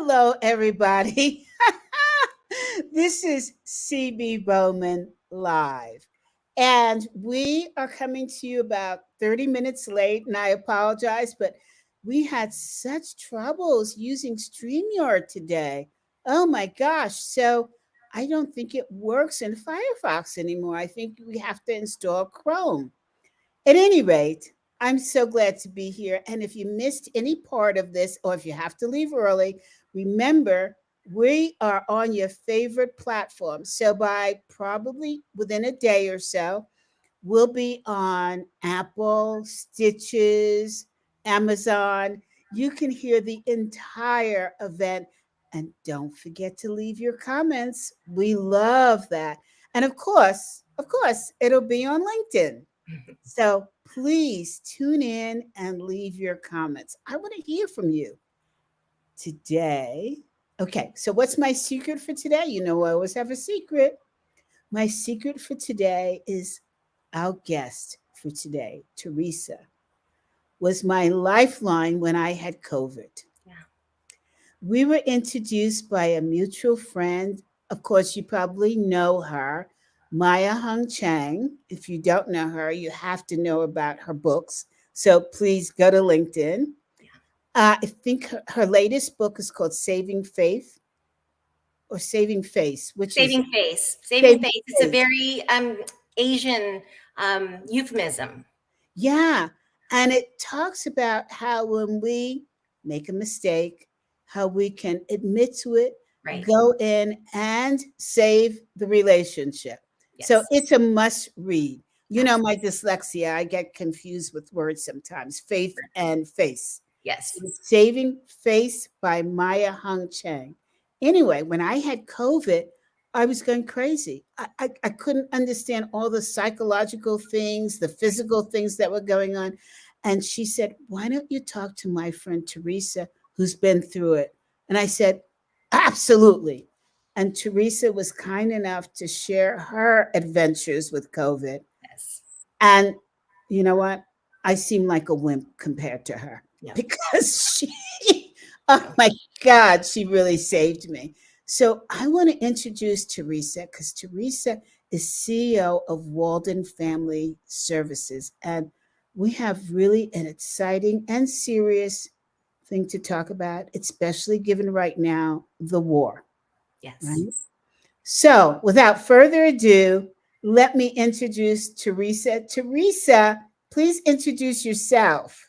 Hello, everybody. This is CB Bowman Live. And we are coming to you about 30 minutes late, and I apologize, but we had such troubles using StreamYard today. Oh my gosh. So I don't think it works in Firefox anymore. I think we have to install Chrome. At any rate, I'm so glad to be here. And if you missed any part of this, or if you have to leave early, remember we are on your favorite platform. So, by probably within a day or so, we'll be on Apple, Stitches, Amazon. You can hear the entire event. And don't forget to leave your comments. We love that. And of course, it'll be on LinkedIn. So please tune in and leave your comments. I want to hear from you today. Okay, so what's my secret for today? You know, I always have a secret. My secret for today is our guest for today, Teresa, was my lifeline when I had COVID. Yeah. We were introduced by a mutual friend. Of course, you probably know her, Maya Hung Chang. If you don't know her, you have to know about her books. So please go to LinkedIn. I think her latest book is called Saving Faith or Saving Face, which is Saving face. Saving Saving face. It's a Face. very Asian euphemism. Yeah. And it talks about how when we make a mistake, how we can admit to it, Right. go in and save the relationship. So Yes. it's a must read. You know, Yes. my dyslexia, I get confused with words sometimes, faith and face. So Yes. it's Saving Face by Maya Hung Chang. Anyway, when I had COVID, I was going crazy. I couldn't understand all the psychological things, the physical things that were going on. And she said, "Why don't you talk to my friend Teresa, who's been through it?" And I said, "Absolutely." And Teresa was kind enough to share her adventures with COVID. Yes. And you know what? I seem like a wimp compared to her Yeah. because oh my God, she really saved me. So I want to introduce Teresa because Teresa is CEO of Walden Family Services. And we have really an exciting and serious thing to talk about, especially given right now the war, Yes. right? So without further ado, let me introduce Teresa. Teresa, please introduce yourself.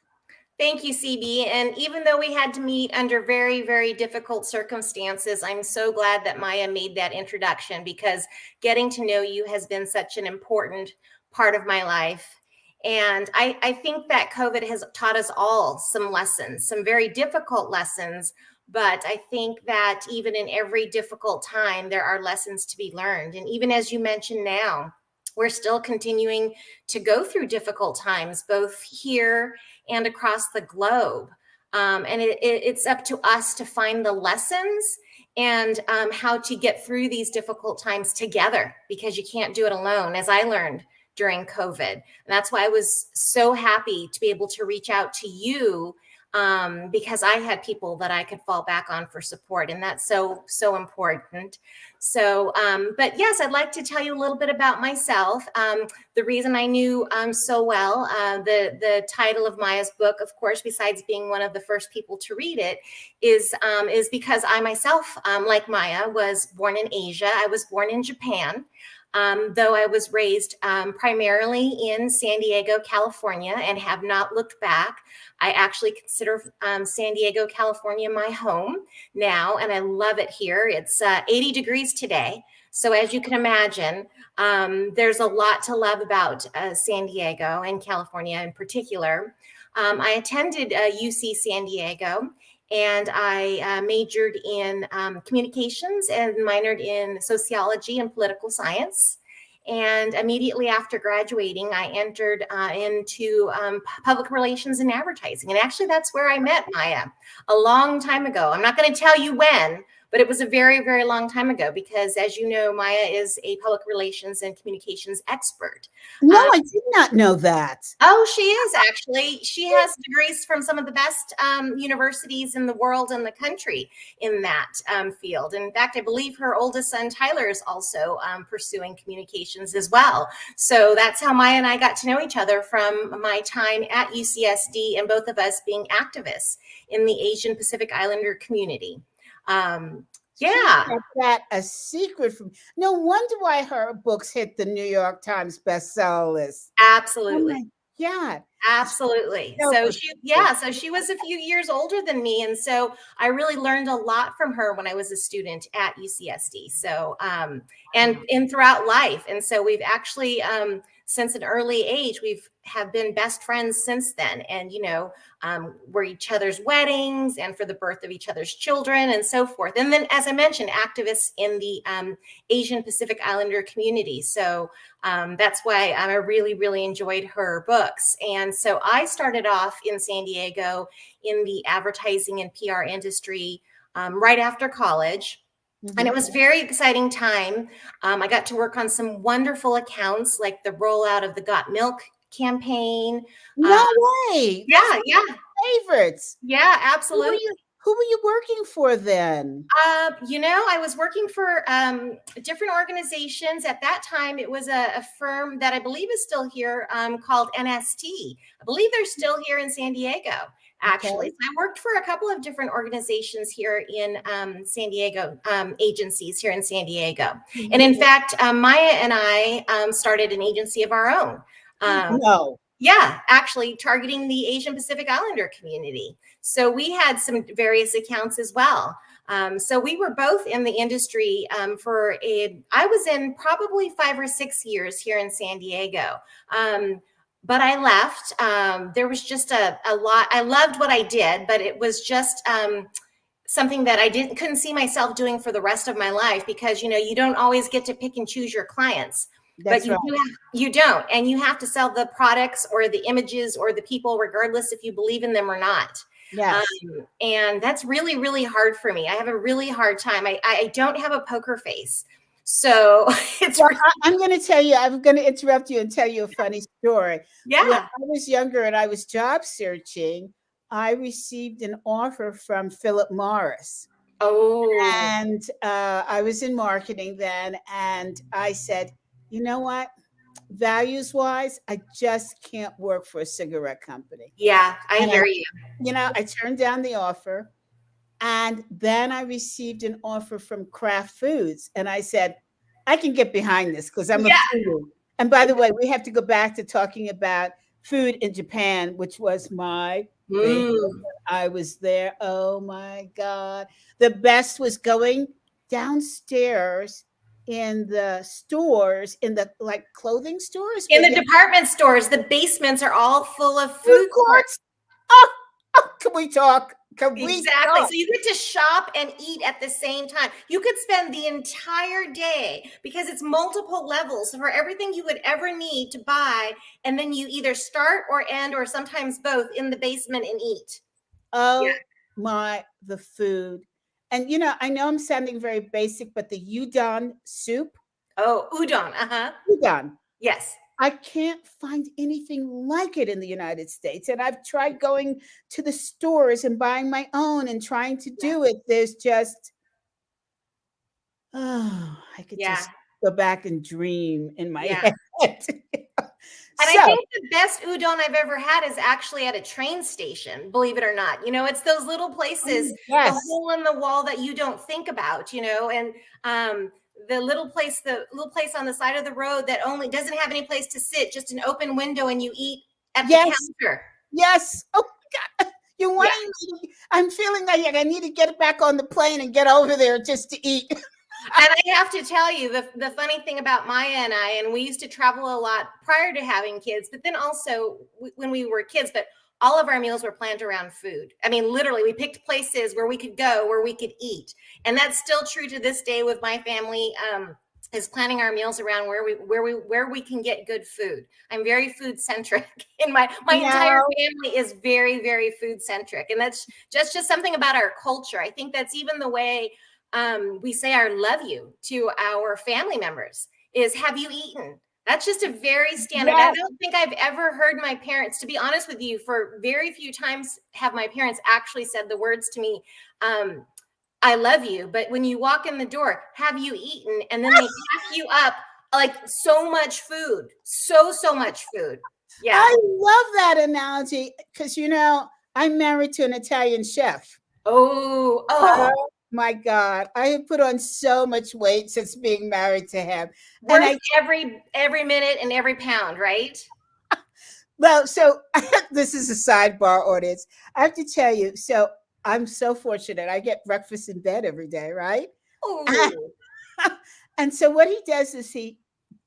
Thank you, CB. And even though we had to meet under very, very difficult circumstances, I'm so glad that Maya made that introduction because getting to know you has been such an important part of my life. And I think that COVID has taught us all some lessons, some very difficult lessons. But I think that even in every difficult time, there are lessons to be learned. And even as you mentioned now, we're still continuing to go through difficult times, both here and across the globe. And it's up to us to find the lessons and how to get through these difficult times together because you can't do it alone, as I learned during COVID. And that's why I was so happy to be able to reach out to you because I had people that I could fall back on for support. And that's so, so important. So, but yes, I'd like to tell you a little bit about myself. The reason I knew so well, the title of Maya's book, of course, besides being one of the first people to read it, is because I myself, like Maya, was born in Asia. I was born in Japan. Though I was raised primarily in San Diego, California, and have not looked back. I actually consider San Diego, California my home now, and I love it here. It's 80 degrees today. So as you can imagine, there's a lot to love about San Diego and California in particular. I attended UC San Diego, and I majored in communications and minored in sociology and political science. And immediately after graduating, I entered into public relations and advertising. And actually, that's where I met Maya a long time ago. I'm not going to tell you when, but it was a very, very long time ago because, as you know, Maya is a public relations and communications expert. No, Um, I did not know that. Oh, she is actually. She has degrees from some of the best universities in the world and the country in that field. In fact, I believe her oldest son, Tyler, is also pursuing communications as well. So that's how Maya and I got to know each other from my time at UCSD and both of us being activists in the Asian Pacific Islander community. She Yeah, kept that a secret from. No wonder why her books hit the New York Times bestseller list. Oh absolutely. my God. Absolutely. So So she was a few years older than me. And so I really learned a lot from her when I was a student at UCSD. So, and throughout life. And so we've actually, since an early age, we've have been best friends since then. And, you know, we're each other's weddings and for the birth of each other's children and so forth. And then, as I mentioned, activists in the Asian Pacific Islander community. So, that's why I really, really enjoyed her books. And so I started off in San Diego in the advertising and PR industry right after college. And it was a very exciting time. I got to work on some wonderful accounts like the rollout of the Got Milk campaign. No Uh, way. That's yeah, one yeah, of my favorites. yeah, Who were absolutely. you who were you working for then? You know, I was working for different organizations. At that time, it was a firm that I believe is still here called NST. I believe they're still here in San Diego, actually. Okay. So I worked for a couple of different organizations here in San Diego, agencies here in San Diego. And in fact, Maya and I started an agency of our own. No. Yeah, actually targeting the Asian Pacific Islander community. So we had some various accounts as well. So we were both in the industry I was in probably 5 or 6 years here in San Diego. But I left. There was just a lot. I loved what I did, but it was just something that I couldn't see myself doing for the rest of my life because, you know, you don't always get to pick and choose your clients. But That's right. you don't, and you have to sell the products or the images or the people, regardless if you believe in them or not. Yes. And that's really, really hard for me. I have a really hard time. I don't have a poker face, so it's Well, I'm going to tell you, I'm going to interrupt you and tell you a funny story. When yeah. I was younger and I was job searching, I received an offer from Philip Morris. Oh, And I was in marketing then. And I said, you know what? Values wise, I just can't work for a cigarette company. yeah. I And hear you. I turned down the offer. And then I received an offer from Kraft Foods. And I said, I can get behind this because I'm a Yeah. foodie. And by the way, we have to go back to talking about food in Japan, which was my favorite. Mm. I was there. Oh my God. The best was going downstairs in the stores, in the like clothing stores In where the you department stores, the basements are all full of food food court. courts. Oh, oh, can we talk? Can we Exactly. talk? So you get to shop and eat at the same time. You could spend the entire day because it's multiple levels for everything you would ever need to buy. And then you either start or end, or sometimes both, in the basement and eat. Yeah. Oh my, the food. And I know I'm sounding very basic, but the Udon soup, Oh, udon. Uh huh. udon, Yes. I can't find anything like it in the United States. And I've tried going to the stores and buying my own and trying to Yeah. do it. There's just, oh, I could Yeah. just go back and dream in my Yeah. head. And I So, think the best udon I've ever had is actually at a train station, believe it or not. You know, it's those little places, the yes, hole in the wall that you don't think about, you know, and the little place on the side of the road that only doesn't have any place to sit, just an open window, and you eat at the yes, counter. yes. Oh my God. You're Yeah. wanting me to, I'm feeling like I need to get back on the plane and get over there just to eat. And I have to tell you, the funny thing about Maya and I, and we used to travel a lot prior to having kids, but then also when we were kids, but all of our meals were planned around food. I mean, literally, we picked places where we could go, where we could eat. And that's still true to this day with my family. Is planning our meals around where we can get good food. I'm very food centric, and my entire No, family is very, very food centric, and that's just something about our culture. I think that's even the way we say I love you to our family members is, have you eaten? That's just a very standard. Yes. I don't think I've ever heard my parents, to be honest with you, for very few times have my parents actually said the words to me, I love you. But when you walk in the door, have you eaten? And then they pack you up like so much food, so much food. Yeah. I love that analogy because, I'm married to an Italian chef. Oh, Oh my God. I have put on so much weight since being married to him. Worth every minute and every pound, right? Well, so this is a sidebar, audience. I have to tell you, so I'm so fortunate. I get breakfast in bed every day, right? Ooh. And so what he does is he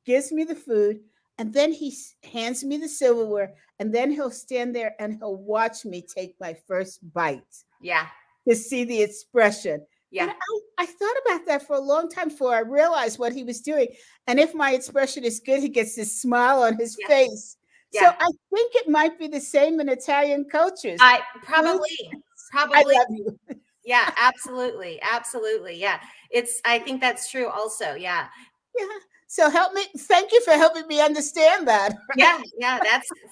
gives me the food and then he hands me the silverware and then he'll stand there and he'll watch me take my first bite. Yeah. To see the expression. Yeah. And I thought about that for a long time before I realized what he was doing. And if my expression is good, he gets this smile on his face. Yeah. So I think it might be the same in Italian cultures. Probably. I love you. Yeah, absolutely. Absolutely. Yeah. I think that's true also. Yeah. Yeah. So thank you for helping me understand that. Right? Yeah.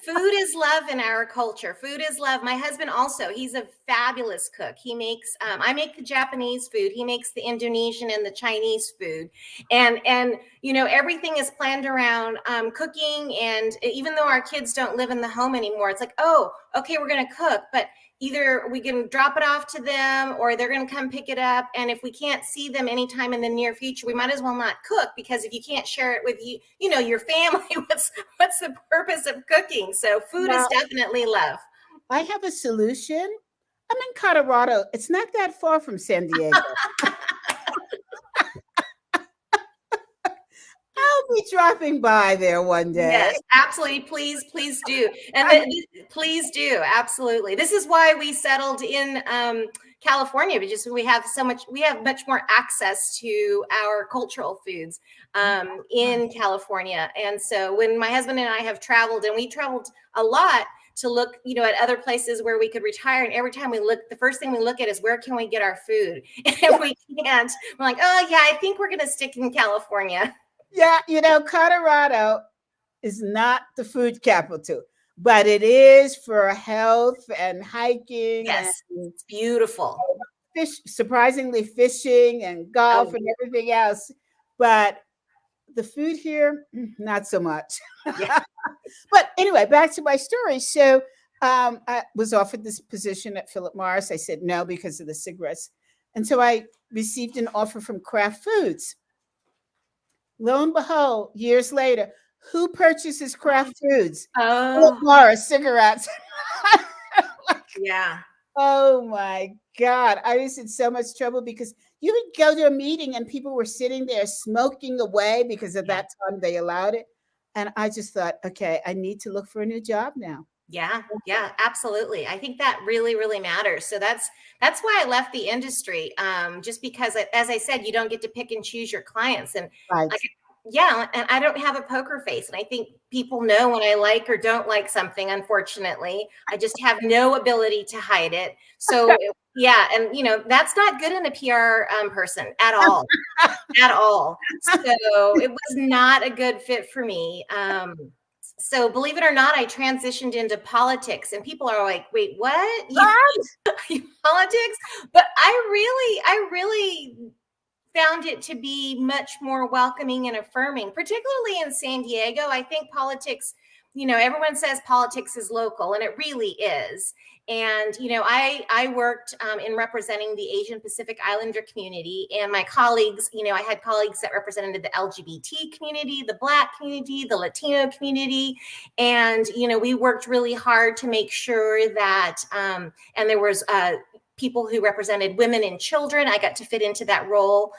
Food is love in our culture. Food is love. My husband also, he's a fabulous cook. He makes, I make the Japanese food. He makes the Indonesian and the Chinese food. And everything is planned around cooking. And even though our kids don't live in the home anymore, it's like, oh, okay, we're going to cook, but either we can drop it off to them or they're going to come pick it up. And if we can't see them anytime in the near future, we might as well not cook, because if you can't share it with your family, what's the purpose of cooking? So food is definitely love. I have a solution. I'm in Colorado. It's not that far from San Diego. I'll be dropping by there one day. Yes, absolutely. Please do. And please do. Absolutely. This is why we settled in California, because we have much more access to our cultural foods in California. And so when my husband and I have traveled, and we traveled a lot to look, at other places where we could retire. And every time we look, the first thing we look at is, where can we get our food? And if we can't, we're like, oh yeah, I think we're going to stick in California. Yeah, Colorado is not the food capital, but it is for health and hiking. Yes, it's beautiful. Surprisingly, fishing and golf and everything else. But the food here, not so much. Yeah. But anyway, back to my story. So I was offered this position at Philip Morris. I said no because of the cigarettes. And so I received an offer from Kraft Foods. Lo and behold, years later, who purchases Kraft Foods? Oh, Morris cigarettes. yeah. Oh my God. I was in so much trouble because you would go to a meeting and people were sitting there smoking away because at that time they allowed it. And I just thought, okay, I need to look for a new job now. Yeah, absolutely. I think that really, really matters. So that's why I left the industry. Just because, as I said, you don't get to pick and choose your clients. And right. And I don't have a poker face. And I think people know when I like or don't like something, unfortunately. I just have no ability to hide it. So yeah, and that's not good in a PR person at all. At all. So it was not a good fit for me. So believe it or not, I transitioned into politics, and people are like, wait, what? Politics? But I really found it to be much more welcoming and affirming, particularly in San Diego. I think politics, everyone says politics is local, and it really is. And, I worked in representing the Asian Pacific Islander community, and my colleagues, I had colleagues that represented the LGBT community, the Black community, the Latino community. And, we worked really hard to make sure that, and there was people who represented women and children. I got to fit into that role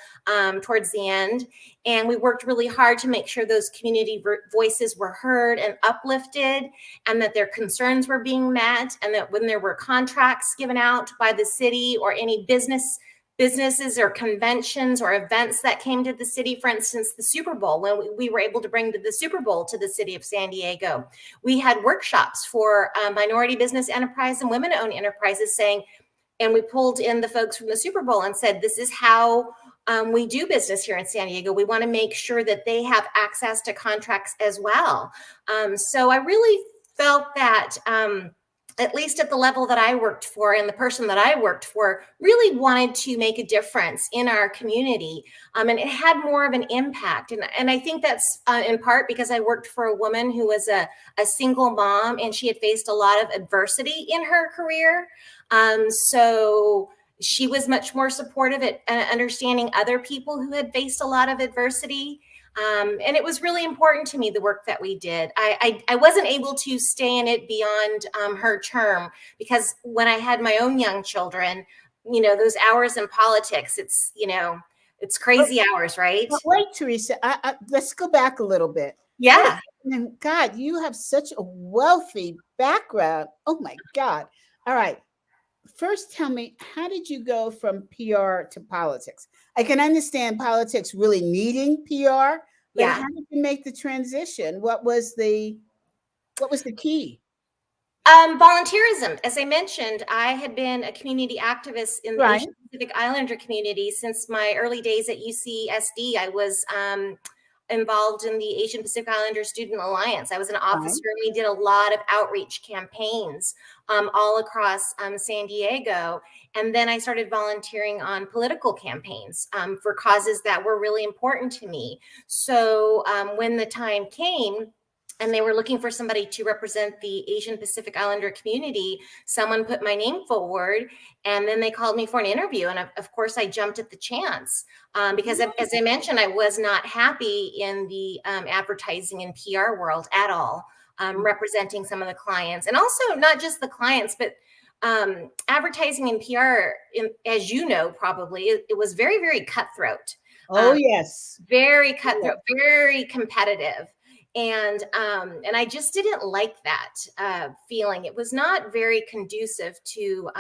towards the end. And we worked really hard to make sure those community voices were heard and uplifted, and that their concerns were being met, and that when there were contracts given out by the city or any businesses or conventions or events that came to the city, for instance, the Super Bowl, when we were able to bring the Super Bowl to the city of San Diego, we had workshops for minority business enterprise and women-owned enterprises saying, and we pulled in the folks from the Super Bowl and said, this is how we do business here in San Diego. We want to make sure that they have access to contracts as well. So I really felt that at least at the level that I worked for and the person that I worked for really wanted to make a difference in our community. And it had more of an impact. And I think that's in part because I worked for a woman who was a single mom, and she had faced a lot of adversity in her career. So she was much more supportive at understanding other people who had faced a lot of adversity. And it was really important to me, the work that we did. I wasn't able to stay in it beyond her term, because when I had my own young children, those hours in politics, it's crazy hours, right? But wait, Teresa, let's go back a little bit. Yeah. And God, you have such a wealthy background. Oh my God. All right. First, tell me, how did you go from PR to politics? I can understand politics really needing PR, but Yeah. how did you make the transition? What was the key? Volunteerism. As I mentioned, I had been a community activist in the Right. Asian Pacific Islander community since my early days at UCSD. I was involved in the Asian Pacific Islander Student Alliance. I was an officer, and we did a lot of outreach campaigns all across San Diego. And then I started volunteering on political campaigns for causes that were really important to me. So when the time came, and they were looking for somebody to represent the Asian Pacific Islander community, someone put my name forward, and then they called me for an interview. And of course, I jumped at the chance because, as I mentioned, I was not happy in the advertising and PR world at all, representing some of the clients, and also not just the clients, but advertising and PR, as you know, probably, it was very, very cutthroat. Oh, yes. Very cutthroat, very competitive. And I just didn't like that feeling. It was not very conducive to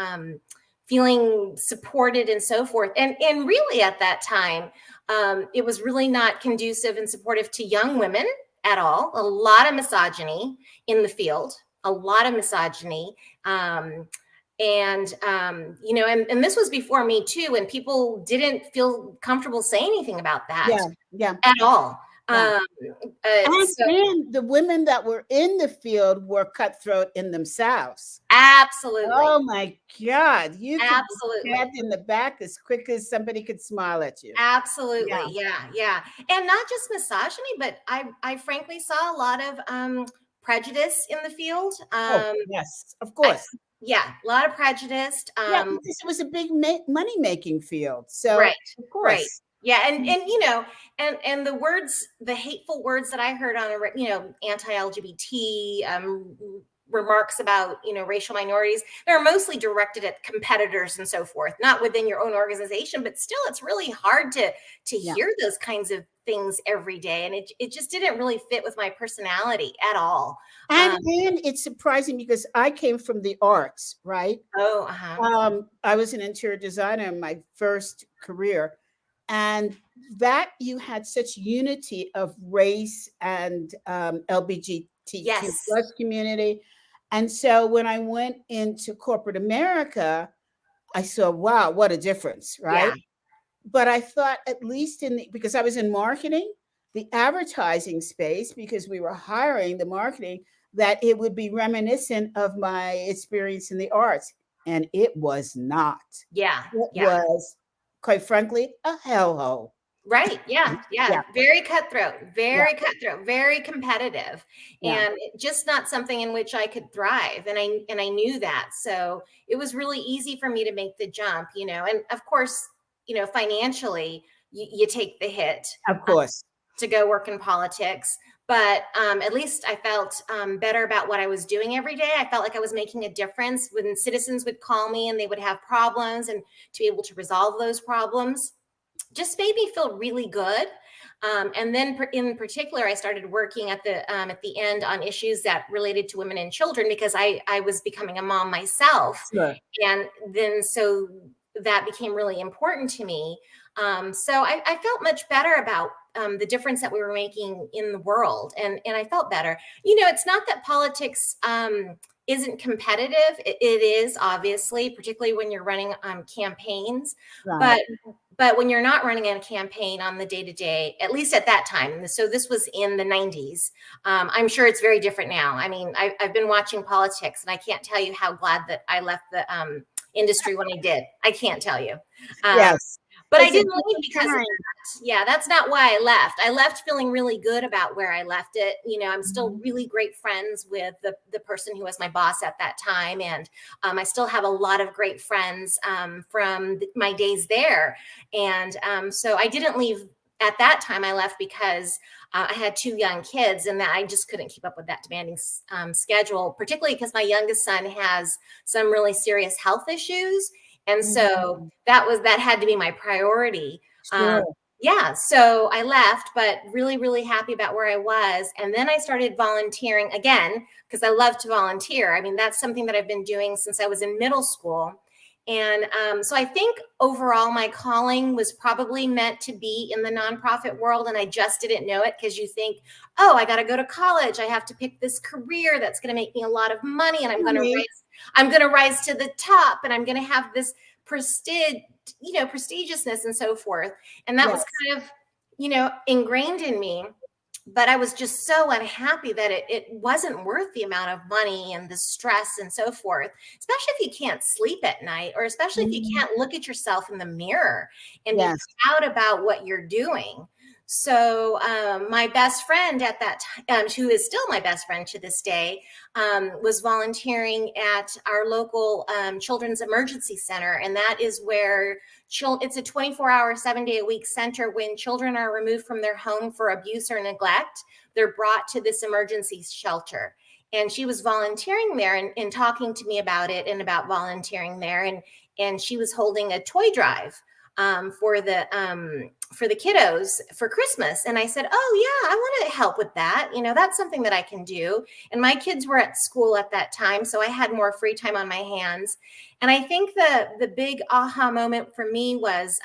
feeling supported and so forth. And really at that time, it was really not conducive and supportive to young women at all. A lot of misogyny in the field, a lot of misogyny. And this was before Me Too, and people didn't feel comfortable saying anything about that at all. Yeah. And the women that were in the field were cutthroat in themselves. Absolutely. Oh my God. You could absolutely be stabbed in the back as quick as somebody could smile at you. Absolutely. Yeah. And not just misogyny, but I frankly saw a lot of prejudice in the field. Yes, of course. A lot of prejudice. Because it was a big money-making field. So right, of course. Right. Yeah, and the words, the hateful words that I heard on anti-LGBT remarks about racial minorities, they're mostly directed at competitors and so forth, not within your own organization. But still, it's really hard to hear those kinds of things every day, and it just didn't really fit with my personality at all. And it's surprising because I came from the arts, right? I was an interior designer in my first career. And that you had such unity of race and LGBTQ plus community. And so when I went into corporate America, I saw, wow, what a difference, right? Yeah. But I thought, at least because I was in marketing, the advertising space, because we were hiring the marketing, that it would be reminiscent of my experience in the arts. And it was not. Yeah. It was, quite frankly, a hellhole. Right. Yeah. Very cutthroat, cutthroat, very competitive, and just not something in which I could thrive. And I knew that. So it was really easy for me to make the jump, and of course, financially you take the hit, of course, to go work in politics. But at least I felt better about what I was doing every day. I felt like I was making a difference when citizens would call me and they would have problems, and to be able to resolve those problems just made me feel really good. And then in particular, I started working at the end on issues that related to women and children, because I was becoming a mom myself. Sure. And then so that became really important to me. So I felt much better about the difference that we were making in the world. And I felt better. You know, it's not that politics isn't competitive. It is, obviously, particularly when you're running campaigns. Right. But when you're not running a campaign on the day-to-day, at least at that time, so this was in the 90s, I'm sure it's very different now. I mean, I've been watching politics, and I can't tell you how glad that I left the industry when I did. I can't tell you. Yes. But I It's a didn't leave different because of time. that. Yeah, that's not why I left. I left feeling really good about where I left it. You know, I'm still really great friends with the person who was my boss at that time. And I still have a lot of great friends from my days there. And so I didn't leave at that time. I left because I had 2 young kids, and that I just couldn't keep up with that demanding schedule, particularly because my youngest son has some really serious health issues. And so that had to be my priority. Sure. Yeah, so I left, but really, really happy about where I was. And then I started volunteering again because I love to volunteer. I mean, that's something that I've been doing since I was in middle school. And so I think overall my calling was probably meant to be in the nonprofit world, and I just didn't know it, because you think, oh, I got to go to college. I have to pick this career that's going to make me a lot of money, and I'm going to rise to the top, and I'm going to have this prestige, prestigiousness and so forth. And that was kind of, ingrained in me. But I was just so unhappy that it wasn't worth the amount of money and the stress and so forth, especially if you can't sleep at night, or especially if you can't look at yourself in the mirror and be proud about what you're doing. So my best friend at that time, who is still my best friend to this day, was volunteering at our local children's emergency center. And that is where it's a 24-hour, 7-day-a-week center. When children are removed from their home for abuse or neglect, they're brought to this emergency shelter. And she was volunteering there and talking to me about it and about volunteering there. And she was holding a toy drive for the kiddos for Christmas. And I said, oh yeah, I want to help with that. That's something that I can do. And my kids were at school at that time, so I had more free time on my hands. And I think the big aha moment for me was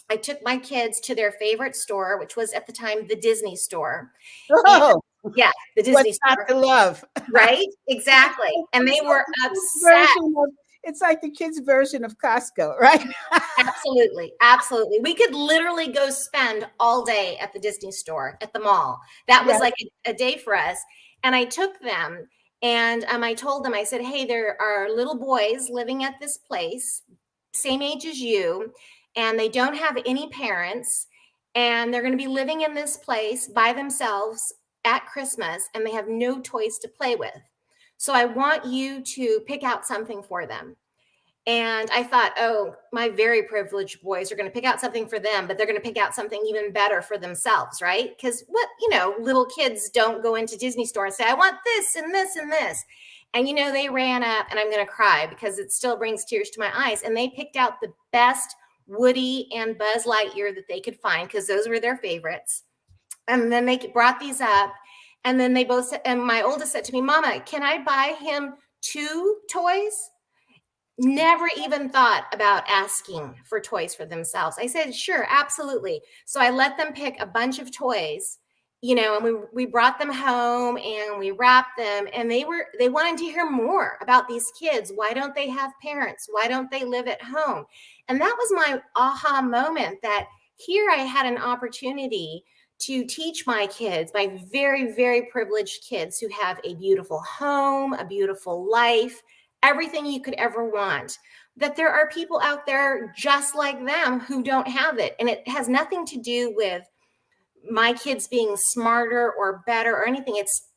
I took my kids to their favorite store, which was at the time the Disney store. Oh, yeah, the Disney what's store. not to love? Right? Exactly. And they were upset. It's like the kids' version of Costco, right? Absolutely. Absolutely. We could literally go spend all day at the Disney store, at the mall. That was like a day for us. And I took them, and I told them, I said, hey, there are little boys living at this place, same age as you, and they don't have any parents, and they're going to be living in this place by themselves at Christmas, and they have no toys to play with. So I want you to pick out something for them. And I thought, oh, my very privileged boys are going to pick out something for them, but they're going to pick out something even better for themselves, right? Because little kids don't go into Disney store and say, I want this and this and this. And, they ran up, and I'm going to cry because it still brings tears to my eyes. And they picked out the best Woody and Buzz Lightyear that they could find, because those were their favorites. And then they brought these up. And then they both said, and my oldest said to me, Mama, can I buy him 2 toys? Never even thought about asking for toys for themselves. I said, sure, absolutely. So I let them pick a bunch of toys, and we brought them home and we wrapped them, and they wanted to hear more about these kids. Why don't they have parents? Why don't they live at home? And that was my aha moment, that here I had an opportunity to teach my kids, my very, very privileged kids, who have a beautiful home, a beautiful life, everything you could ever want, that there are people out there just like them who don't have it. And it has nothing to do with my kids being smarter or better or anything. It's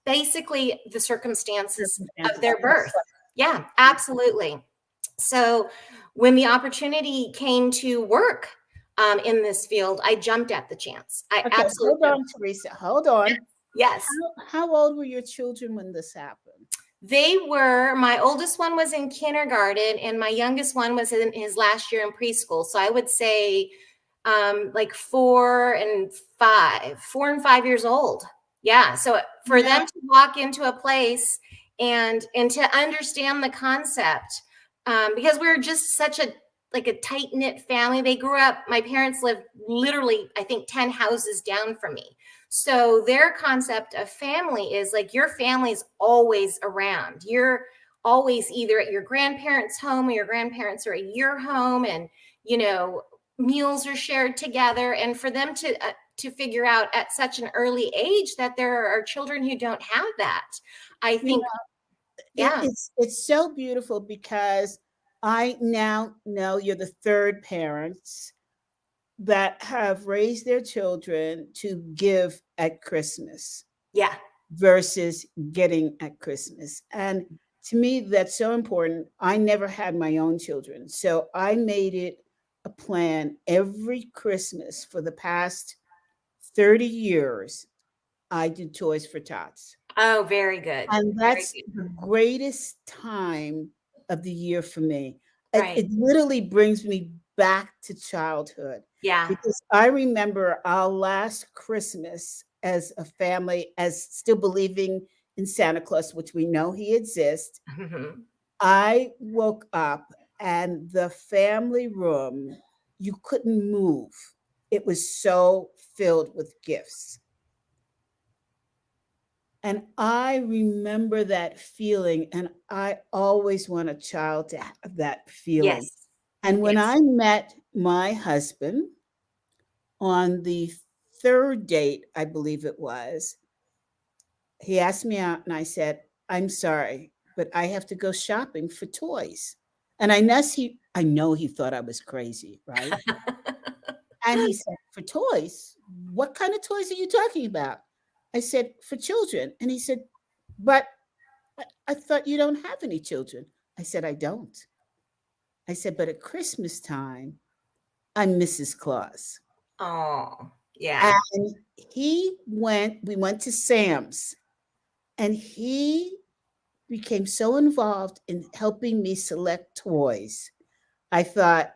basically the circumstances of their birth. Yeah, absolutely. So when the opportunity came to work in this field, I jumped at the chance. Absolutely. Hold on, Teresa. Hold on. Yes. How old were your children when this happened? My oldest one was in kindergarten, and my youngest one was in his last year in preschool. So I would say like 4 and 5 years old. Yeah. So for them to walk into a place and to understand the concept, because we're just such a like a tight knit family. They grew up, my parents lived literally, I think, 10 houses down from me. So their concept of family is like your family's always around. You're always either at your grandparents' home or your grandparents are at your home, and meals are shared together. And for them to figure out at such an early age that there are children who don't have that, I You think, yeah, it's so beautiful because I now know you're the third parents that have raised their children to give at Christmas yeah, versus getting at Christmas. And to me, that's so important. I never had my own children. So I made it a plan every Christmas for the past 30 years. I did Toys for Tots. oh, very good, And very that's good, the greatest time of the year for me. It right, literally brings me back to childhood yeah. because I remember our last Christmas as a family, as still believing in Santa Claus, which we know he exists. I woke up and the family room, you couldn't move. It was so filled with gifts. And I remember that feeling, and I always want a child to have that feeling. Yes, And when yes. I met my husband on the third date, I believe it was, he asked me out, and I said, "I'm sorry, but I have to go shopping for toys." And I know he thought I was crazy, right? And he said, "For toys? What kind of toys are you talking about?" I said, "For children." And he said, "But I thought you don't have any children." I said, "I don't." I said, "But at Christmas time, I'm Mrs. Claus." Oh, yeah. And we went to Sam's, and he became so involved in helping me select toys. I thought,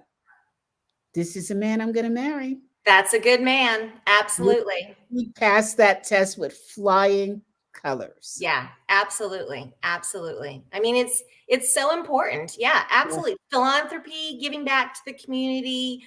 this is a man I'm going to marry. That's a good man. Absolutely. He passed that test with flying colors. Yeah, absolutely. Absolutely. I mean, it's so important. Yeah, Yeah. absolutely. Philanthropy, giving back to the community,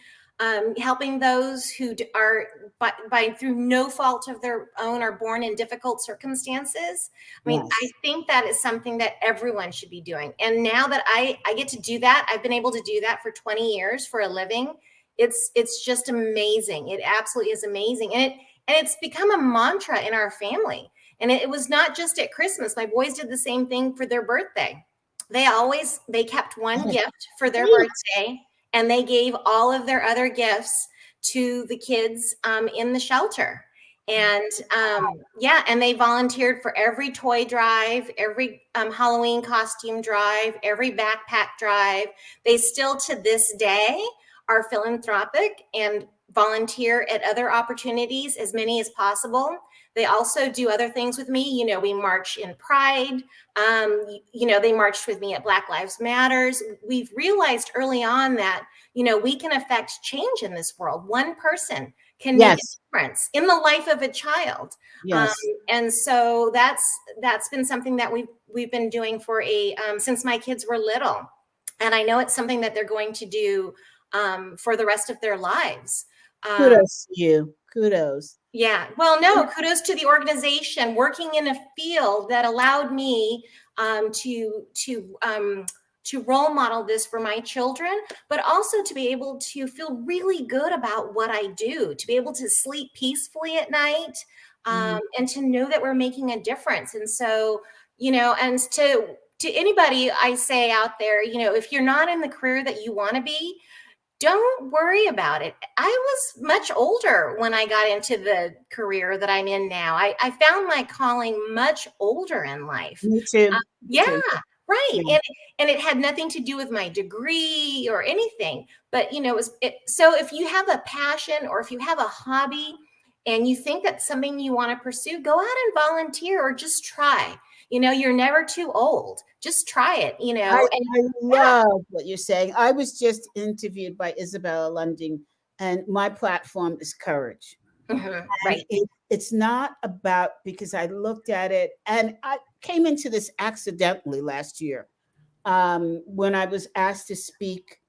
helping those who are by through no fault of their own are born in difficult circumstances. I mean, I Yes. think that is something that everyone should be doing. And now that I get to do that, I've been able to do that for 20 years for a living. It's just amazing. It absolutely is amazing. And it's become a mantra in our family. And it was not just at Christmas. My boys did the same thing for their birthday. They kept one gift for their Great. birthday, and they gave all of their other gifts to the kids in the shelter. And yeah, and they volunteered for every toy drive, every Halloween costume drive, every backpack drive. They still to this day are philanthropic and volunteer at other opportunities, as many as possible. They also do other things with me. We march in Pride. They marched with me at Black Lives Matters. We've realized early on that, we can affect change in this world. One person can make a Yes. difference in the life of a child. Um, Yes. and so that's been something that we've been doing for since my kids were little. And I know it's something that they're going to do for the rest of their lives. Um, Kudos to you. Kudos. yeah. Well, no, kudos to the organization working in a field that allowed me to role model this for my children, but also to be able to feel really good about what I do, to be able to sleep peacefully at night, Mhm. and to know that we're making a difference. And so, and to anybody I say out there, if you're not in the career that you want to be, don't worry about it. I was much older when I got into the career that I'm in now. I found my calling much older in life. Me too. Me Yeah, too. right. Yeah. And it had nothing to do with my degree or anything. But so if you have a passion or if you have a hobby and you think that's something you want to pursue, go out and volunteer or just try. You're never too old. Just try it, and I yeah. love what you're saying. I was just interviewed by Isabella Lunding, and my platform is courage. And Right. it's not about, because I looked at it and I came into this accidentally last year when I was asked to speak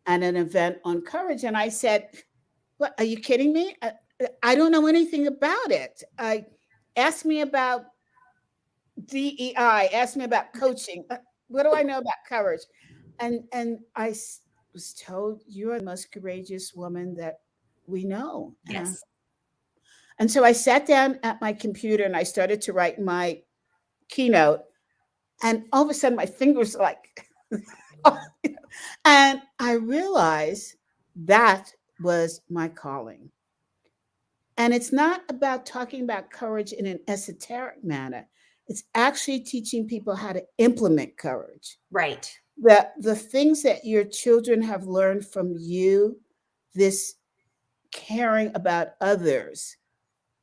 at an event on courage. And I said, "What, are you kidding me? I don't know anything about it. Ask me about DEI, ask me about coaching. What do I know about courage?" And was told, "You are the most courageous woman that we know." Yes. And so I sat down at my computer and I started to write my keynote. And all of a sudden, my fingers like, and I realized that was my calling. And it's not about talking about courage in an esoteric manner. It's actually teaching people how to implement courage. Right. The things that your children have learned from you, this caring about others,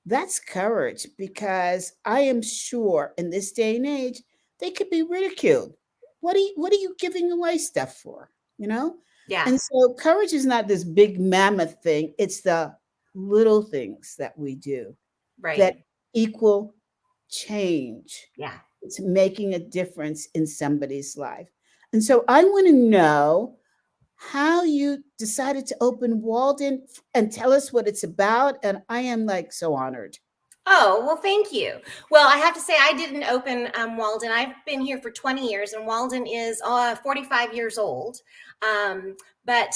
that's courage, because I am sure in this day and age they could be ridiculed. What are you giving away stuff for? You know? Yeah. And so courage is not this big mammoth thing. It's the little things that we do that Right. equal change. Yeah. It's making a difference in somebody's life. And so I want to know how you decided to open Walden and tell us what it's about. And I am like so honored. Oh, well, thank you. Well, I have to say, I didn't open Walden. I've been here for 20 years, and Walden is 45 years old. But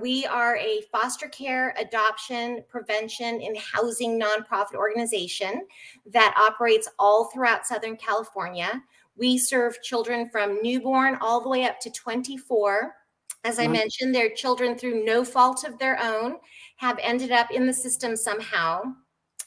we are a foster care, adoption, prevention, and housing nonprofit organization that operates all throughout Southern California. We serve children from newborn all the way up to 24. As I mentioned, they're children through no fault of their own, have ended up in the system somehow.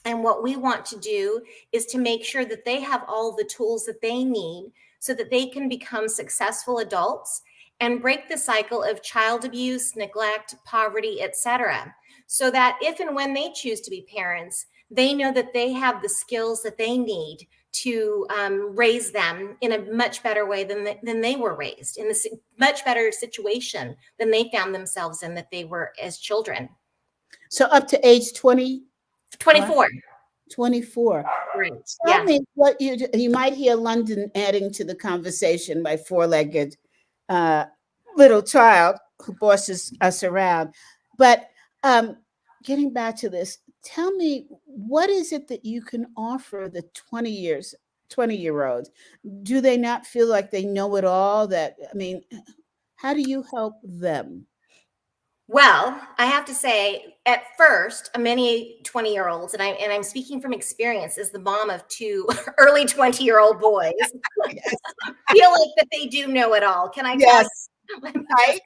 And what we want to do is to make sure that they have all the tools that they need so that they can become successful adults and break the cycle of child abuse, neglect, poverty, etc. So that if and when they choose to be parents, they know that they have the skills that they need to raise them in a much better way than they were raised, in a much better situation than they found themselves in that they were as children. So up to age 20? 24. 24. Right. Tell me what you might hear London adding to the conversation, my four-legged little child who bosses us around. But getting back to this, tell me, what is it that you can offer the 20-year-olds? Do they not feel like they know it all? How do you help them? Well, I have to say, at first, many 20-year-olds, and I'm speaking from experience as the mom of two early 20-year-old boys, Yes. feel like that they do know it all. Can I tell Yes. you? Right?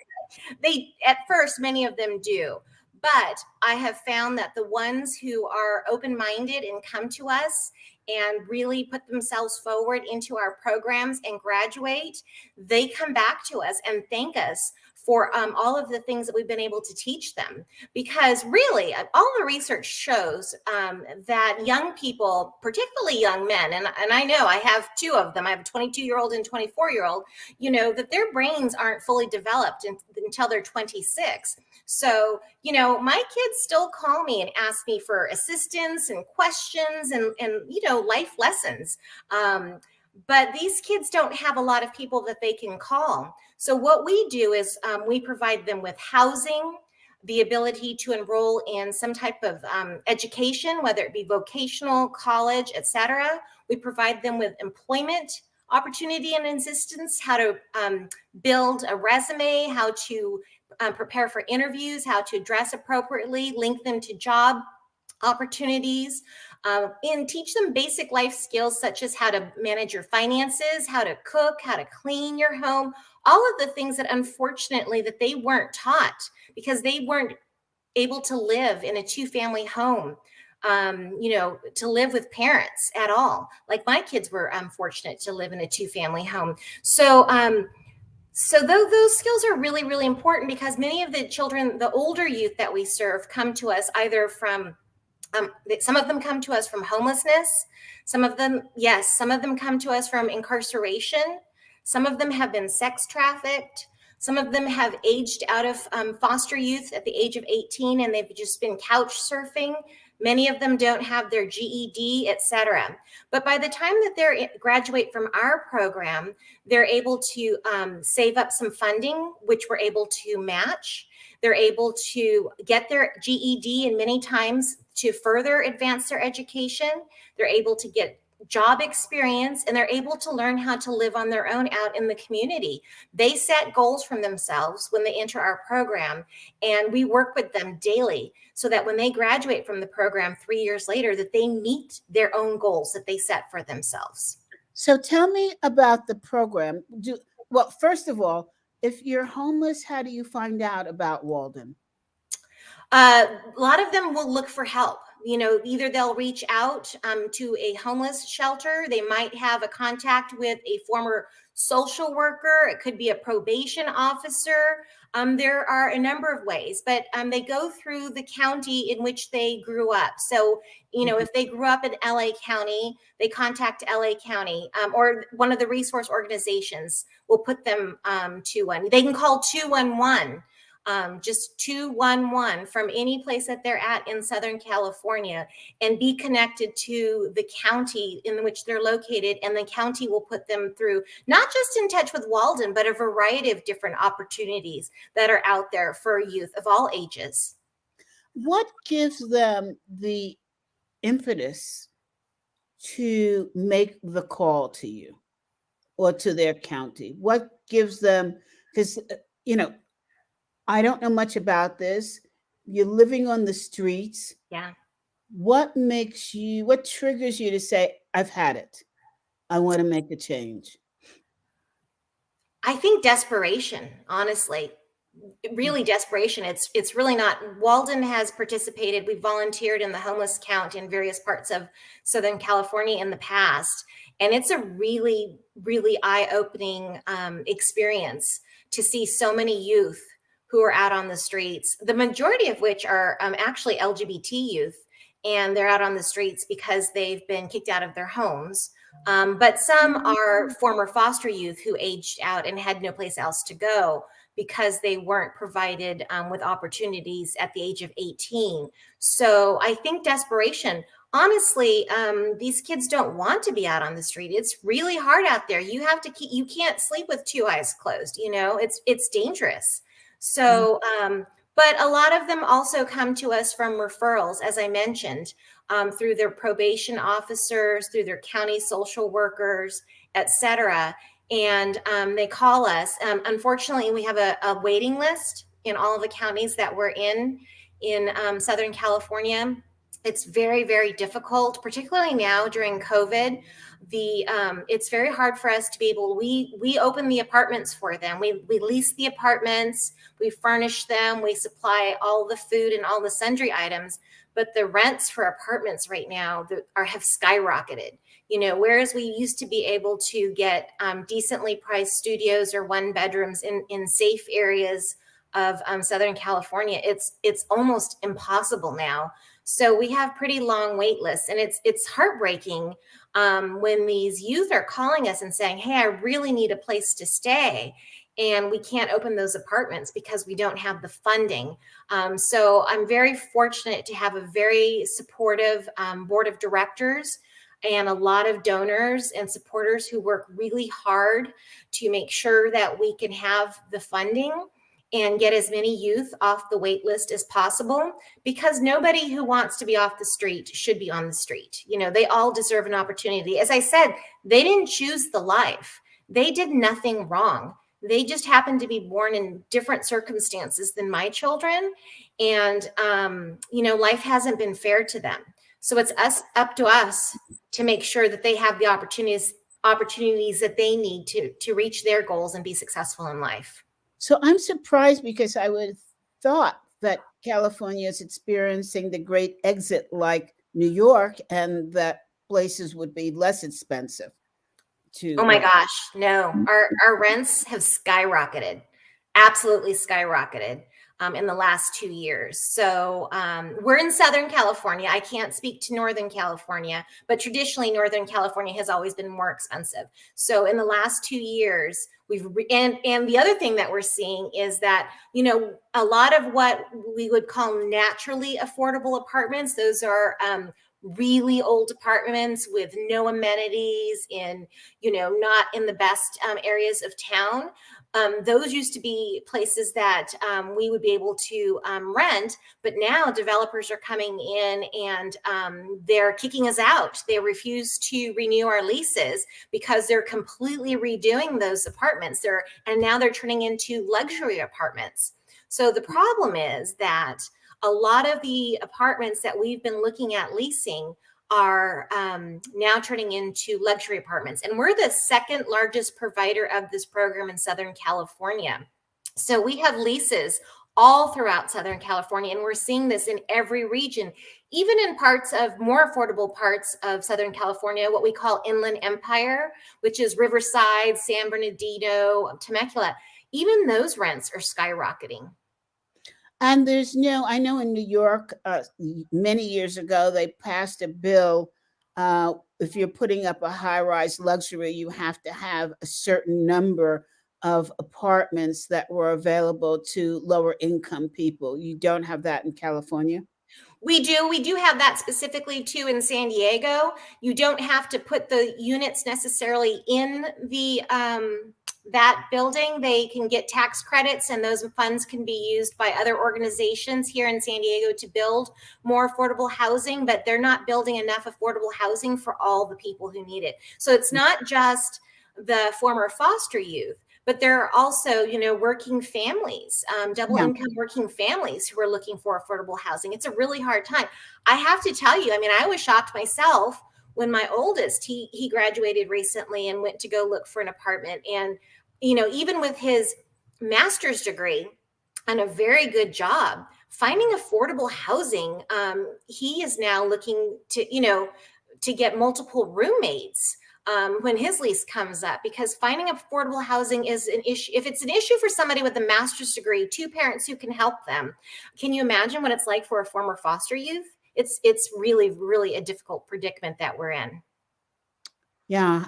They, at first, many of them do. But I have found that the ones who are open-minded and come to us and really put themselves forward into our programs and graduate, they come back to us and thank us for all of the things that we've been able to teach them. Because really, all the research shows that young people, particularly young men, and I know I have two of them, I have a 22-year-old and 24-year-old, that their brains aren't fully developed until they're 26. So, my kids still call me and ask me for assistance and questions and life lessons. But these kids don't have a lot of people that they can call. So what we do is we provide them with housing, the ability to enroll in some type of education, whether it be vocational, college, etc. We provide them with employment opportunity and assistance, how to build a resume, how to prepare for interviews, how to dress appropriately, link them to job opportunities, and teach them basic life skills such as how to manage your finances, how to cook, how to clean your home, all of the things that unfortunately that they weren't taught because they weren't able to live in a two-family home, to live with parents at all. Like my kids were fortunate to live in a two-family home. So those skills are really, really important because many of the children, the older youth that we serve, come to us either from some of them come to us from homelessness. Some of them come to us from incarceration. Some of them have been sex trafficked. Some of them have aged out of foster youth at the age of 18 and they've just been couch surfing. Many of them don't have their GED, etc. But by the time that they graduate from our program, they're able to save up some funding, which we're able to match. They're able to get their GED, and many times to further advance their education. They're able to get job experience, and they're able to learn how to live on their own out in the community. They set goals for themselves when they enter our program, and we work with them daily so that when they graduate from the program 3 years later, that they meet their own goals that they set for themselves. So tell me about the program. Well, first of all, if you're homeless, how do you find out about Walden? A lot of them will look for help. Either they'll reach out to a homeless shelter. They might have a contact with a former social worker. It could be a probation officer. There are a number of ways, but they go through the county in which they grew up. So, if they grew up in LA County, they contact LA County, or one of the resource organizations will put them to one. They can call 211. Just 211 from any place that they're at in Southern California, and be connected to the county in which they're located. And the county will put them through, not just in touch with Walden, but a variety of different opportunities that are out there for youth of all ages. What gives them the impetus to make the call to you or to their county? What gives them, because, I don't know much about this. You're living on the streets. Yeah. What triggers you to say, I've had it. I want to make a change? I think desperation, honestly. Really desperation. It's really not. Walden has participated. We've volunteered in the homeless count in various parts of Southern California in the past. And it's a really, really eye-opening experience to see so many youth who are out on the streets, the majority of which are actually LGBT youth. And they're out on the streets because they've been kicked out of their homes. But some are former foster youth who aged out and had no place else to go because they weren't provided with opportunities at the age of 18. So I think desperation. Honestly, these kids don't want to be out on the street. It's really hard out there. You can't sleep with two eyes closed. It's dangerous. So, but a lot of them also come to us from referrals, as I mentioned, through their probation officers, through their county social workers, et cetera. And they call us. Unfortunately, we have a waiting list in all of the counties that we're in Southern California. It's very, very difficult, particularly now during COVID. It's very hard for us to be able. We open the apartments for them. We lease the apartments. We furnish them. We supply all the food and all the sundry items. But the rents for apartments right now have skyrocketed. Whereas we used to be able to get decently priced studios or one bedrooms in safe areas of Southern California, it's almost impossible now. So we have pretty long wait lists, and it's heartbreaking when these youth are calling us and saying, "Hey, I really need a place to stay." And we can't open those apartments because we don't have the funding. So I'm very fortunate to have a very supportive board of directors and a lot of donors and supporters who work really hard to make sure that we can have the funding and get as many youth off the wait list as possible, because nobody who wants to be off the street should be on the street. They all deserve an opportunity. As I said, they didn't choose the life. They did nothing wrong. They just happened to be born in different circumstances than my children. And, life hasn't been fair to them. So it's up to us to make sure that they have the opportunities that they need to reach their goals and be successful in life. So I'm surprised, because I would have thought that California is experiencing the great exit like New York, and that places would be less expensive. Oh my gosh, no. Our rents have skyrocketed, absolutely skyrocketed. in the last 2 years. So we're in Southern California. I can't speak to Northern California, but traditionally Northern California has always been more expensive. So in the last 2 years, and the other thing that we're seeing is that, a lot of what we would call naturally affordable apartments, those are really old apartments with no amenities not in the best areas of town. Those used to be places that we would be able to rent, but now developers are coming in and they're kicking us out. They refuse to renew our leases because they're completely redoing those apartments. And now they're turning into luxury apartments. So the problem is that a lot of the apartments that we've been looking at leasing are now turning into luxury apartments. And we're the second largest provider of this program in Southern California. So we have leases all throughout Southern California, and we're seeing this in every region, even in parts of more affordable parts of Southern California, what we call Inland Empire, which is Riverside, San Bernardino, Temecula. Even those rents are skyrocketing. And I know in New York, many years ago, they passed a bill. If you're putting up a high rise luxury, you have to have a certain number of apartments that were available to lower income people. You don't have that in California? We do have that specifically too in San Diego. You don't have to put the units necessarily in the that building. They can get tax credits, and those funds can be used by other organizations here in San Diego to build more affordable housing, but they're not building enough affordable housing for all the people who need it. So it's not just the former foster youth, but there are also, working families, double Yeah. income working families who are looking for affordable housing. It's a really hard time. I have to tell you, I was shocked myself when my oldest, he graduated recently and went to go look for an apartment. And, even with his master's degree and a very good job, finding affordable housing, he is now looking to get multiple roommates when his lease comes up, because finding affordable housing is an issue. If it's an issue for somebody with a master's degree, two parents who can help them, can you imagine what it's like for a former foster youth? It's really, really a difficult predicament that we're in. Yeah.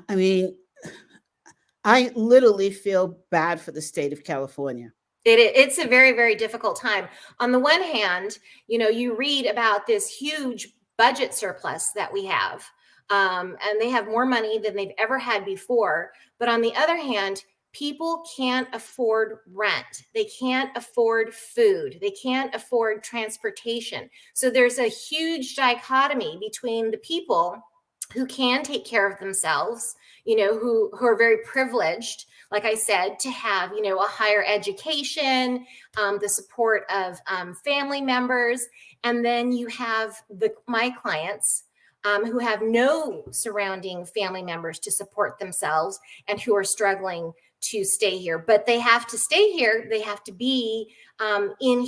I literally feel bad for the state of California. It's a very, very difficult time. On the one hand, you read about this huge budget surplus that we have, and they have more money than they've ever had before. But on the other hand, people can't afford rent. They can't afford food. They can't afford transportation. So there's a huge dichotomy between the people who can take care of themselves, who are very privileged, like I said, to have, a higher education, the support of family members. And then you have my clients who have no surrounding family members to support themselves and who are struggling to stay here. But they have to stay here. They have to be in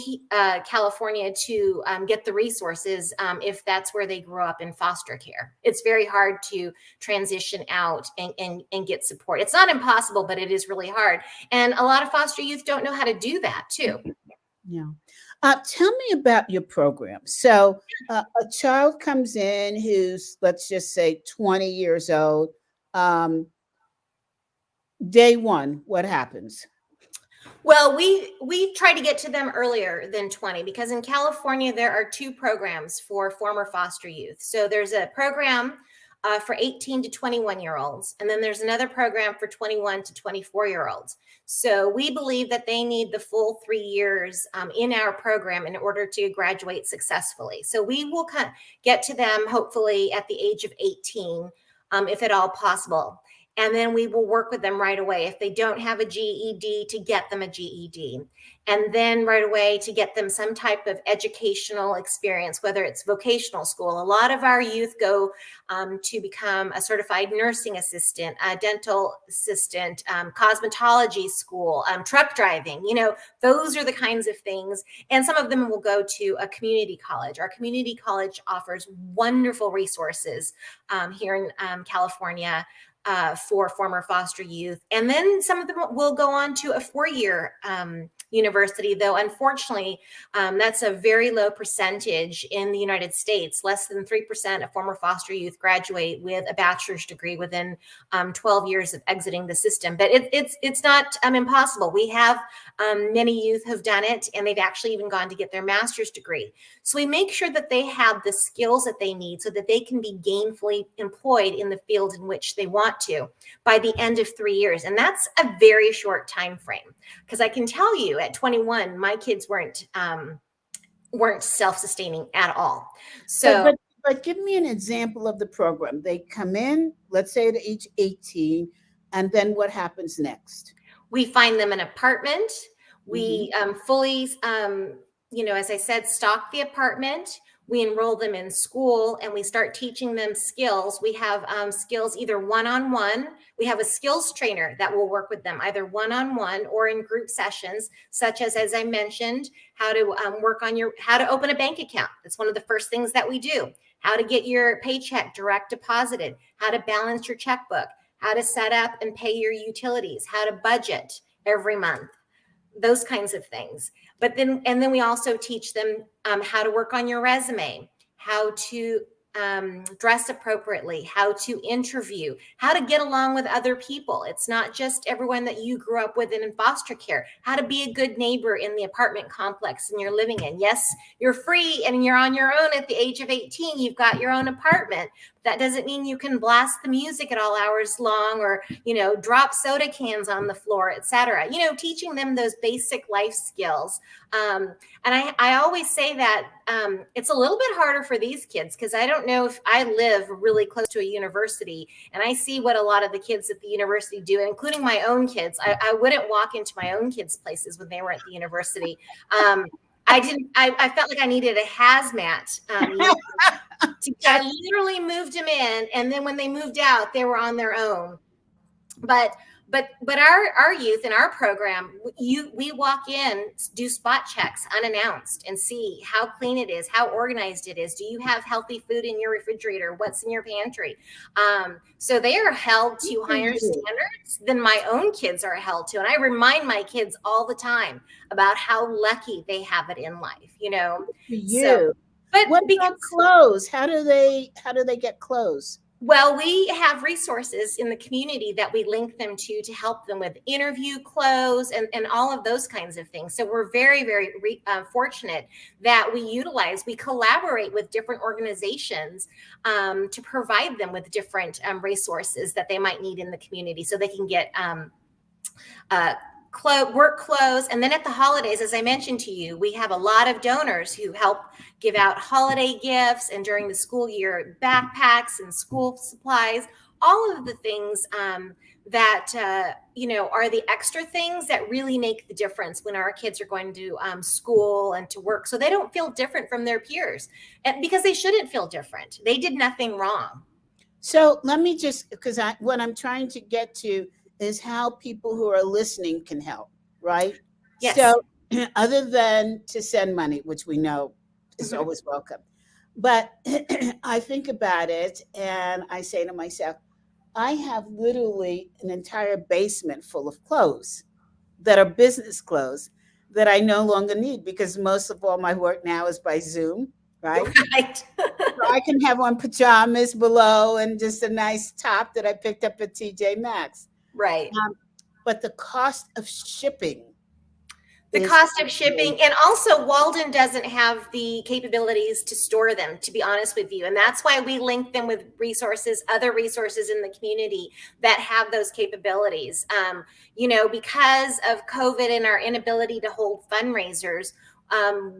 California to get the resources if that's where they grew up in foster care. It's very hard to transition out and get support. It's not impossible, but it is really hard. And a lot of foster youth don't know how to do that too. Yeah. Tell me about your program. So, a child comes in who's, let's just say, 20 years old. Day one, what happens? Well, we try to get to them earlier than 20, because in California there are two programs for former foster youth. So there's a program for 18 to 21-year-olds, and then there's another program for 21 to 24-year-olds. So we believe that they need the full 3 years in our program in order to graduate successfully. So we will get to them hopefully at the age of 18, if at all possible. And then we will work with them right away. If they don't have a GED, to get them a GED. And then right away to get them some type of educational experience, whether it's vocational school. A lot of our youth go to become a certified nursing assistant, a dental assistant, cosmetology school, truck driving. Those are the kinds of things. And some of them will go to a community college. Our community college offers wonderful resources here in California for former foster youth. And then some of them will go on to a 4-year university, though unfortunately, that's a very low percentage in the United States. Less than 3% of former foster youth graduate with a bachelor's degree within 12 years of exiting the system. But it's not impossible. We have many youth who've done it, and they've actually even gone to get their master's degree. So we make sure that they have the skills that they need so that they can be gainfully employed in the field in which they want to by the end of 3 years. And that's a very short time frame, because I can tell you at 21, my kids weren't self-sustaining at all. So but give me an example of the program. They come in, let's say at age 18, and then what happens next? We find them an apartment. We fully, as I said, stock the apartment. We enroll them in school, and we start teaching them skills. We have skills either one-on-one. We have a skills trainer that will work with them either one-on-one or in group sessions, such as I mentioned, how to work on how to open a bank account. That's one of the first things that we do. How to get your paycheck direct deposited, how to balance your checkbook, how to set up and pay your utilities, how to budget every month, those kinds of things. But then we also teach them how to work on your resume, how to dress appropriately, how to interview, how to get along with other people. It's not just everyone that you grew up with in foster care, how to be a good neighbor in the apartment complex and you're living in. Yes, you're free and you're on your own at the age of 18, you've got your own apartment. That doesn't mean you can blast the music at all hours long or, drop soda cans on the floor, etc. Teaching them those basic life skills. And I always say that it's a little bit harder for these kids because I don't know if I live really close to a university and I see what a lot of the kids at the university do, including my own kids. I wouldn't walk into my own kids' places when they were at the university. I felt like I needed a hazmat. I literally moved them in, and then when they moved out, they were on their own. But our youth in our program, we walk in, do spot checks unannounced, and see how clean it is, how organized it is. Do you have healthy food in your refrigerator? What's in your pantry? So they are held to higher standards than my own kids are held to, and I remind my kids all the time about how lucky they have it in life. So, but what about clothes? How do they get clothes? Well, we have resources in the community that we link them to help them with interview clothes and all of those kinds of things. So we're very, very fortunate that we collaborate with different organizations to provide them with different resources that they might need in the community so they can get work clothes. And then at the holidays, as I mentioned to you, we have a lot of donors who help give out holiday gifts, and during the school year, backpacks and school supplies, all of the things that are the extra things that really make the difference when our kids are going to school and to work, so they don't feel different from their peers, and because they shouldn't feel different. They did nothing wrong. So let me just, because what I'm trying to get to is how people who are listening can help, right? Yes. So other than to send money, which we know is always welcome, but I think about it and I say to myself, I have literally an entire basement full of clothes that are business clothes that I no longer need because most of all my work now is by Zoom, right? Right. So I can have on pajamas below and just a nice top that I picked up at TJ Maxx. Right. But the cost of shipping. And also Walden doesn't have the capabilities to store them, to be honest with you. And that's why we link them with other resources in the community that have those capabilities. Because of COVID and our inability to hold fundraisers,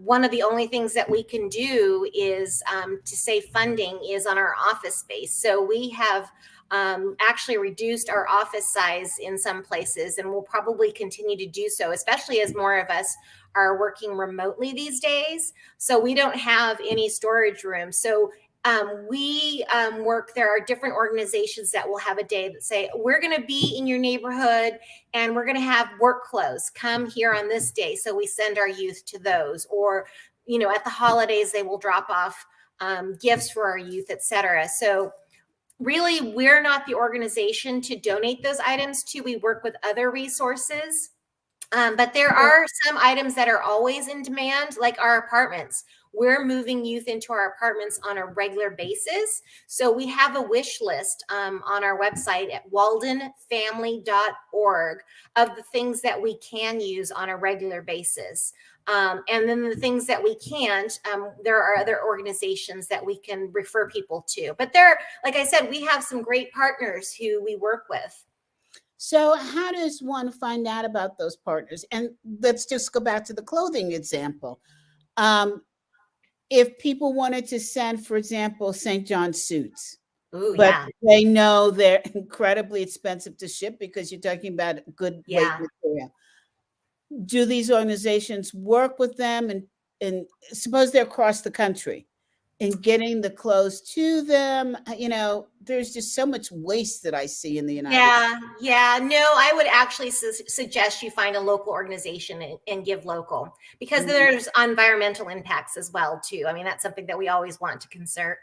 one of the only things that we can do is to save funding is on our office space. So we have actually reduced our office size in some places, and we'll probably continue to do so, especially as more of us are working remotely these days. So we don't have any storage room. So there are different organizations that will have a day that say, we're going to be in your neighborhood and we're going to have work clothes. Come here on this day. So we send our youth to those, or, at the holidays, they will drop off gifts for our youth, etc. So really, we're not the organization to donate those items to. We work with other resources But there are some items that are always in demand, like our apartments. We're moving youth into our apartments on a regular basis. So we have a wish list on our website at waldenfamily.org of the things that we can use on a regular basis. And then the things that we can't, there are other organizations that we can refer people to. But there, like I said, we have some great partners who we work with. So, how does one find out about those partners? And let's just go back to the clothing example. Um, if people wanted to send, for example, St. John suits, Ooh, but yeah. they know they're incredibly expensive to ship because you're talking about good weight Yeah. material, do these organizations work with them and suppose they're across the country in getting the clothes to them? There's just so much waste that I see in the United States. Yeah. No, I would actually suggest you find a local organization and give local, because Mhm. there's environmental impacts as well too. I mean, that's something that we always want to consider.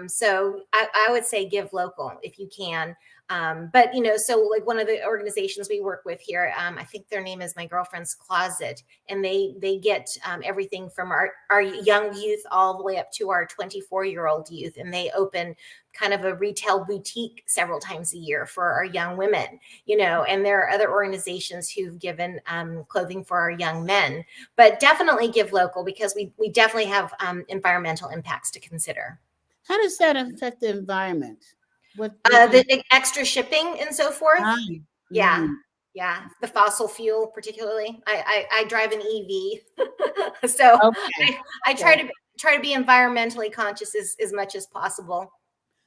So I would say give local if you can. But so like one of the organizations we work with here, I think their name is My Girlfriend's Closet, and they get everything from our young youth all the way up to our 24-year-old youth, and they open kind of a retail boutique several times a year for our young women, and there are other organizations who've given clothing for our young men. But definitely give local, because we definitely have environmental impacts to consider. How does that affect the environment? What do you The extra shipping and so forth. find? Yeah. Mhm. Yeah. The fossil fuel, particularly. I drive an EV. So Okay, I okay. try to be environmentally conscious as much as possible.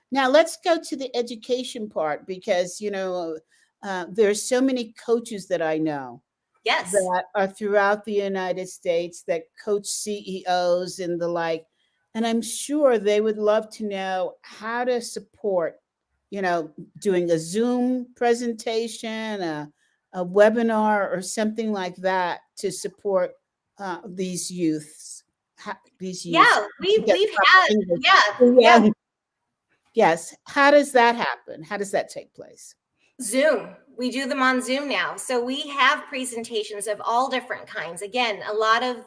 Now let's go to the education part because there's so many coaches that I know Yes. that are throughout the United States that coach CEOs and the like. And I'm sure they would love to know how to support, doing a Zoom presentation, a webinar, or something like that to support these youths, these youths. Yeah, I forget we've the proper had English. yeah, Yeah. Yes. How does that happen? How does that take place? Zoom. We do them on Zoom now. So we have presentations of all different kinds. Again, a lot of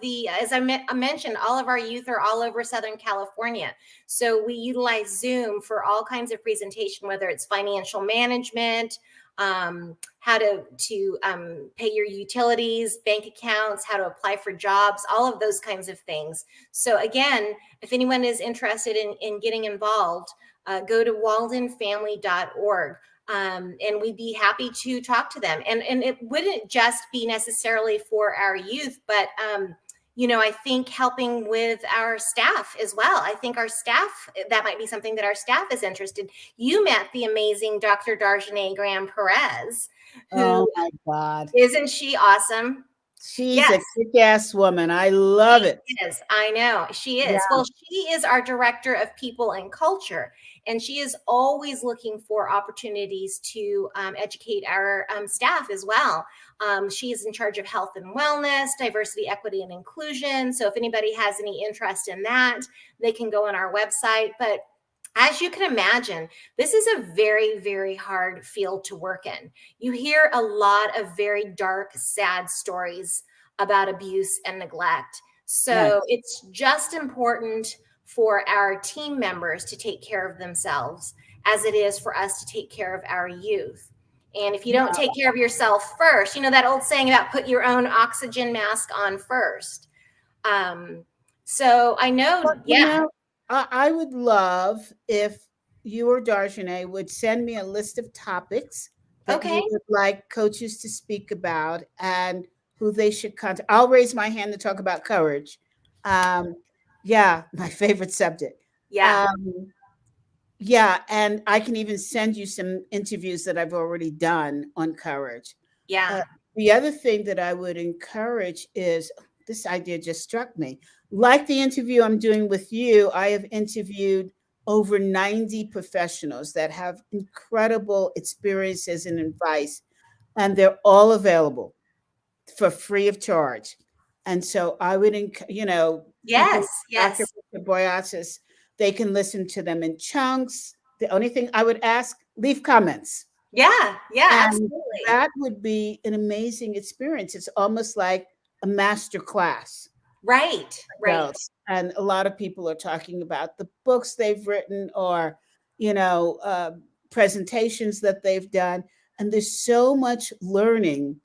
as I mentioned, all of our youth are all over Southern California. So we utilize Zoom for all kinds of presentation, whether it's financial management, how to pay your utilities, bank accounts, how to apply for jobs, all of those kinds of things. So again, if anyone is interested in getting involved, go to waldenfamily.org. And we'd be happy to talk to them. And it wouldn't just be necessarily for our youth, but I think helping with our staff as well. I think our staff, that might be something that our staff is interested. You met the amazing Dr. Darjane Graham Perez, Oh who my God. isn't she awesome? She's Yes. a kick-ass woman. I love She it. is. I know. She Yeah. is. Well, she is our director of people and culture, and she is always looking for opportunities to educate our staff as well. She is in charge of health and wellness, diversity, equity, and inclusion. So if anybody has any interest in that, they can go on our website. But as you can imagine, this is a very, very hard field to work in. You hear a lot of very dark, sad stories about abuse and neglect. So Yes. it's just important for our team members to take care of themselves as it is for us to take care of our youth. And if you don't take care of yourself first, that old saying about put your own oxygen mask on first. Um, so I Well, know, yeah, I would love if you or Darjane would send me a list of topics that okay, you would like coaches to speak about and who they should contact. I'll raise my hand to talk about courage. Um, yeah, my favorite subject. yeah, Um, yeah, and I can even send you some interviews that I've already done on courage. Uh, yeah, the other thing that I would encourage is this idea just struck me. Like the interview I'm doing with you, I have interviewed over 90 professionals that have incredible experiences and advice, and they're all available for free of charge. And so I would, people yes, like yes. Dr. Boyasis, they can listen to them in chunks. The only thing I would ask, leave comments. Yeah, yeah, And absolutely. that would be an amazing experience. It's almost like a master class Right, right, adults. And a lot of people are talking about the books they've written or, you know, presentations that they've done. And there's so much learning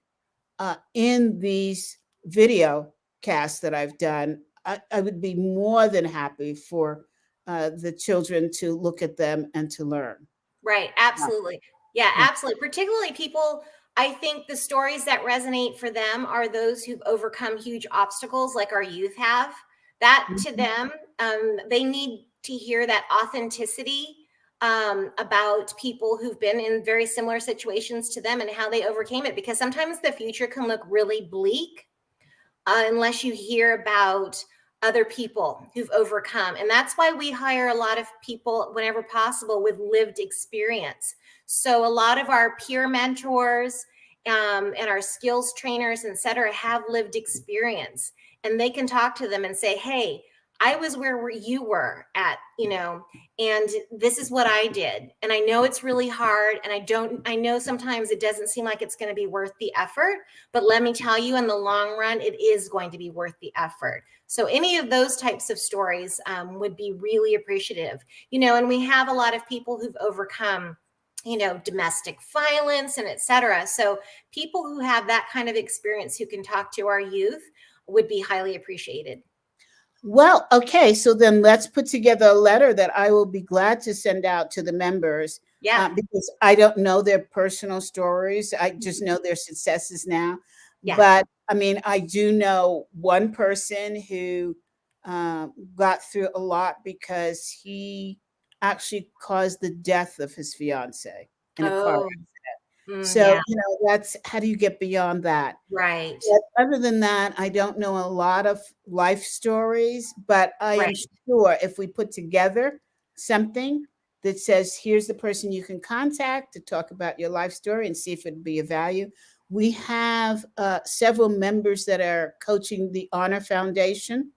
in these video casts that I've done. I would be more than happy for the children to look at them and to learn. right. Absolutely. Yeah, absolutely. Particularly people, I think the stories that resonate for them are those who've overcome huge obstacles like our youth have. That to Mhm. them, they need to hear that authenticity about people who've been in very similar situations to them and how they overcame it. Because sometimes the future can look really bleak unless you hear about other people who've overcome. And that's why we hire a lot of people whenever possible with lived experience. So a lot of our peer mentors and our skills trainers, et cetera, have lived experience and they can talk to them and say, hey, I was where you were at, and this is what I did. And I know it's really hard. And I know sometimes it doesn't seem like it's going to be worth the effort, but let me tell you, in the long run, it is going to be worth the effort. So any of those types of stories would be really appreciative. And we have a lot of people who've overcome domestic violence and et cetera. So people who have that kind of experience who can talk to our youth would be highly appreciated. Well, okay, so then let's put together a letter that I will be glad to send out to the members Yeah. because I don't know their personal stories. I just know their successes now. Yeah. But I mean, I do know one person who got through a lot because he actually caused the death of his fiance in a car. Oh, So, yeah. that's how do you get beyond that? Right. But other than that, I don't know a lot of life stories, but I am Right. sure if we put together something that says, here's the person you can contact to talk about your life story and see if it'd be of value. We have several members that are coaching the Honor Foundation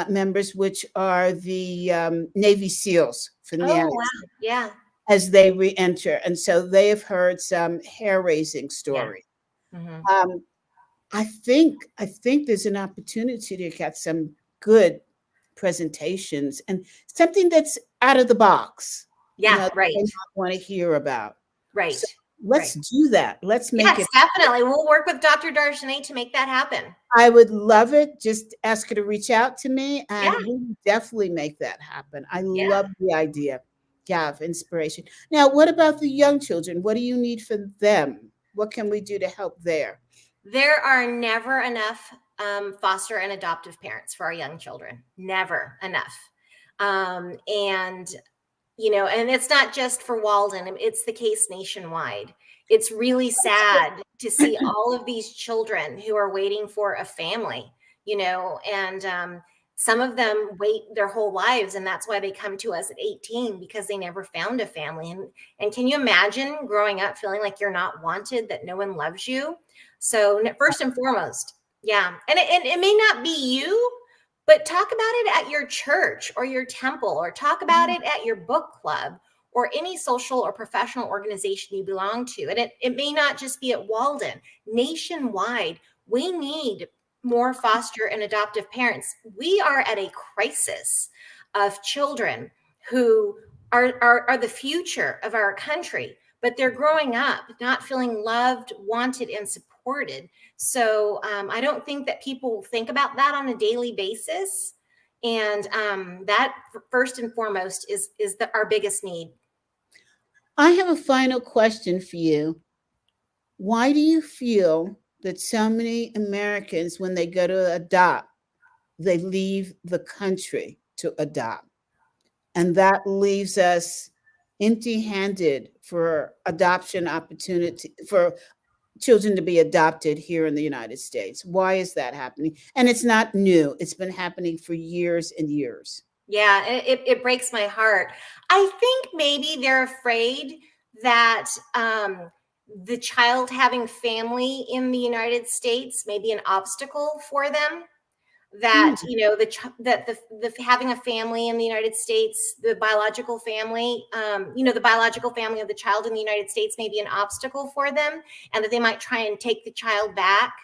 members, which are the Navy SEALs from the Oh, United wow. States Yeah. as they re-enter. And so they have heard some hair-raising Yeah. stories. Hmm. Um, I think there's an opportunity to get some good presentations and something that's out of the box, Yeah. that they Right. might want to hear about. Right. So Right. let's do that. Let's make Yes, it. definitely. We'll work with Dr. Darshini to make that happen. I would love it. Just ask her to reach out to me, Yeah. and we will definitely make that happen. I Yeah. love the idea. Yeah, of inspiration. Now, what about the young children? What do you need for them? What can we do to help there? There are never enough foster and adoptive parents for our young children. Never enough. And and it's not just for Walden, it's the case nationwide. It's really sad to see all of these children who are waiting for a family, and some of them wait their whole lives, and that's why they come to us at 18 because they never found a family. And can you imagine growing up feeling like you're not wanted, that no one loves you? So first and foremost, yeah, and it may not be you, but talk about it at your church or your temple, or talk about it at your book club or any social or professional organization you belong to. And it may not just be at Walden. Nationwide, we need more foster and adoptive parents. We are at a crisis of children who are the future of our country, but they're growing up not feeling loved, wanted, and supported. So I don't think that people think about that on a daily basis. And that first and foremost is our biggest need. I have a final question for you. Why do you feel that so many Americans, when they go to adopt, they leave the country to adopt? And that leaves us empty handed for adoption opportunity, for children to be adopted here in the United States. Why is that happening? And it's not new, it's been happening for years and years. Yeah, it breaks my heart. I think maybe they're afraid that the child having family in the United States may be an obstacle for them. that Mm. the having a family in the United States, the biological family, the biological family of the child in the United States may be an obstacle for them, and that they might try and take the child back.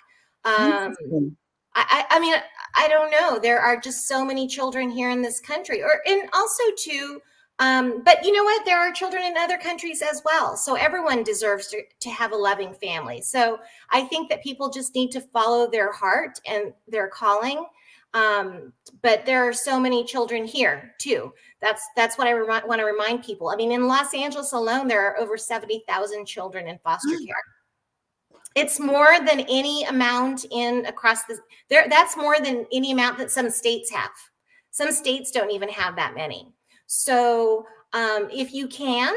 Interesting. I mean, I don't know. There are just so many children here in this country, and also too. But you know what? There are children in other countries as well. So everyone deserves to have a loving family. So I think that people just need to follow their heart and their calling. But there are so many children here too. That's what I want to remind people. I mean, in Los Angeles alone, there are over 70,000 children in foster care. It's more than any amount in across the there. That's more than any amount that some states have. Some states don't even have that many. So if you can,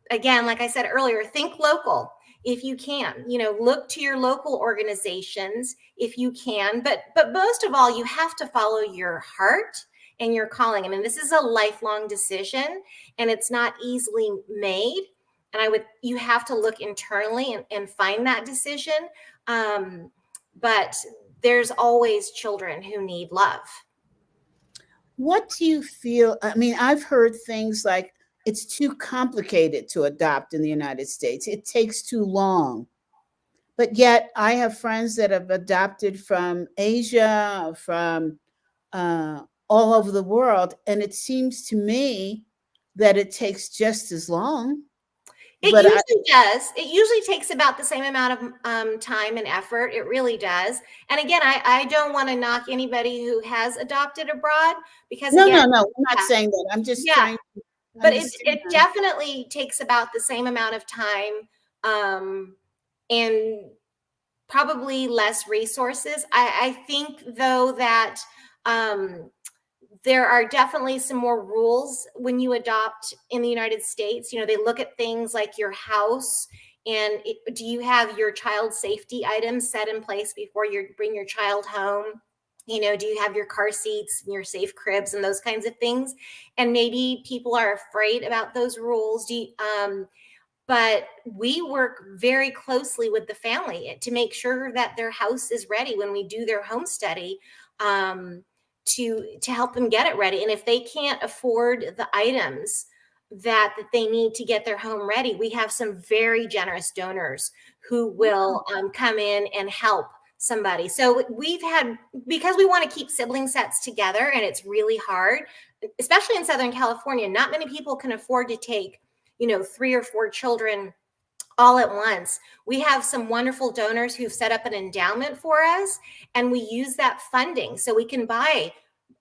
again, like I said earlier, think local. If you can, look to your local organizations if you can. But most of all, you have to follow your heart and your calling. I mean, this is a lifelong decision, and it's not easily made. And you have to look internally and find that decision. But there's always children who need love. What do you feel? I mean, I've heard things like it's too complicated to adopt in the United States. It takes too long. But yet, I have friends that have adopted from Asia, from all over the world, and it seems to me that it takes just as long. It But I, usually does. It usually takes about the same amount of time and effort. It really does. And again, I don't want to knock anybody who has adopted abroad, because no, again, no, no, I'm not yeah, saying that. I'm just yeah, trying to but it understand. definitely takes about the same amount of time, and probably less resources. I think though that um, there are definitely some more rules when you adopt in the United States. They look at things like your house, and do you have your child safety items set in place before you bring your child home? Do you have your car seats and your safe cribs and those kinds of things? And maybe people are afraid about those rules. But we work very closely with the family to make sure that their house is ready when we do their home study, to help them get it ready. And if they can't afford the items that they need to get their home ready, we have some very generous donors who will come in and help somebody. So because we want to keep sibling sets together, and it's really hard, especially in Southern California. Not many people can afford to take 3 or 4 children all at once. We have some wonderful donors who've set up an endowment for us, and we use that funding so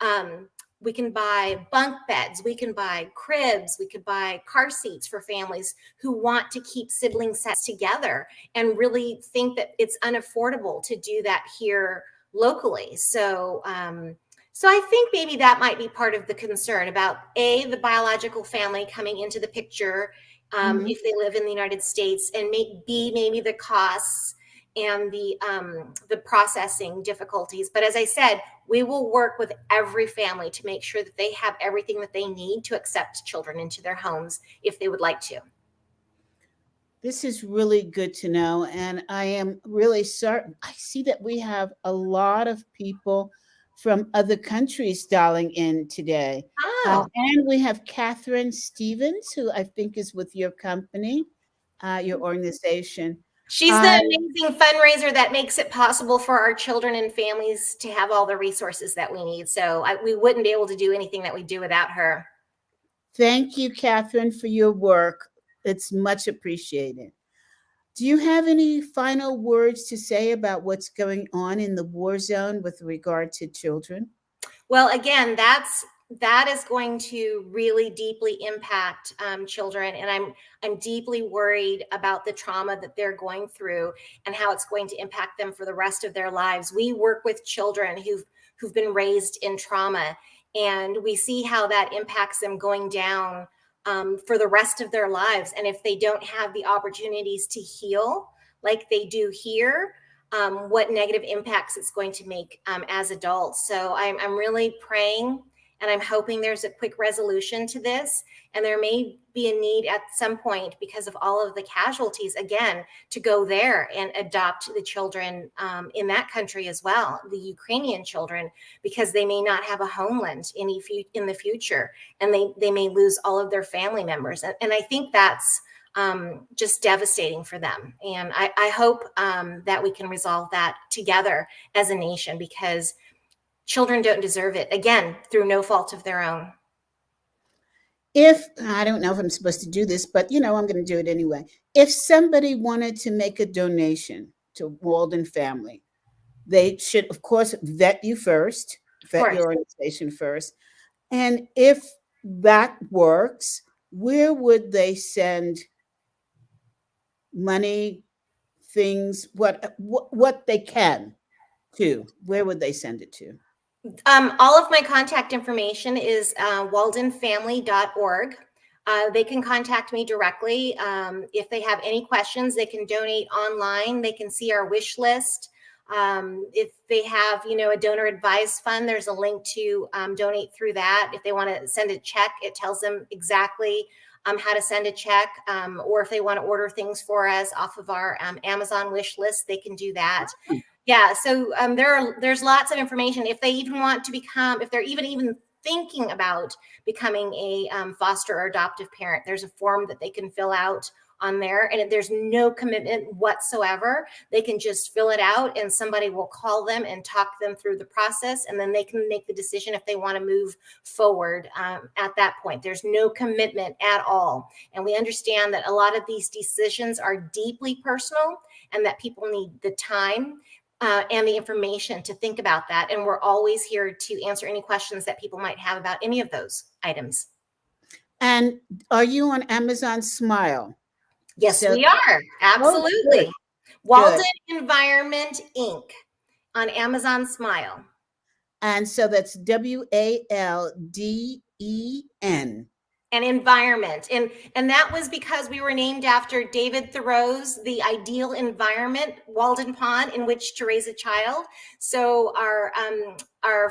um, we can buy bunk beds, we can buy cribs, we could buy car seats for families who want to keep sibling sets together and really think that it's unaffordable to do that here locally. So I think maybe that might be part of the concern about the biological family coming into the picture, Mhm. if they live in the United States, and maybe the costs and the processing difficulties. But as I said, we will work with every family to make sure that they have everything that they need to accept children into their homes if they would like to. This is really good to know. And I am really certain. I see that we have a lot of people from other countries dialing in today. Oh, And we have Catherine Stevens, who I think is with your company, your organization. she's the Uh, amazing fundraiser that makes it possible for our children and families to have all the resources that we need. So we wouldn't be able to do anything that we do without her. Thank you, Catherine, for your work. It's much appreciated. Do you have any final words to say about what's going on in the war zone with regard to children? Well, again, that is going to really deeply impact children, and I'm deeply worried about the trauma that they're going through and how it's going to impact them for the rest of their lives. We work with children who've been raised in trauma, and we see how that impacts them going down for the rest of their lives. And if they don't have the opportunities to heal like they do here, what negative impacts it's going to make as adults. So I'm really praying And I'm hoping there's a quick resolution to this. And there may be a need at some point, because of all of the casualties, again, to go there and adopt the children in that country as well, the Ukrainian children, because they may not have a homeland in the future, and they may lose all of their family members. And I think that's just devastating for them. And I hope that we can resolve that together as a nation, because children don't deserve it, again, through no fault of their own. If I don't know if I'm supposed to do this, but I'm going to do it anyway. If somebody wanted to make a donation to Walden Family, they should, of course, vet you first, vet your organization first. And if that works, where would they send money, things, what they can to? Where would they send it to? All of my contact information is waldenfamily.org. They can contact me directly. If they have any questions, they can donate online. They can see our wish list. If they have, a donor advised fund, there's a link to donate through that. If they want to send a check, it tells them exactly how to send a check. Or if they want to order things for us off of our Amazon wish list, they can do that. Yeah, so there's lots of information. If they even want to become, if they're even thinking about becoming a foster or adoptive parent, there's a form that they can fill out on there, and there's no commitment whatsoever. They can just fill it out, and somebody will call them and talk them through the process, and then they can make the decision if they want to move forward at that point. There's no commitment at all. And we understand that a lot of these decisions are deeply personal, and that people need the time and the information to think about that. And we're always here to answer any questions that people might have about any of those items. And are you on Amazon Smile? Yes, we are. Absolutely. Walden Environment Inc. on Amazon Smile. And so that's WALDEN. And environment. And that was because we were named after David Thoreau's The Ideal Environment, Walden Pond, in which to raise a child. So our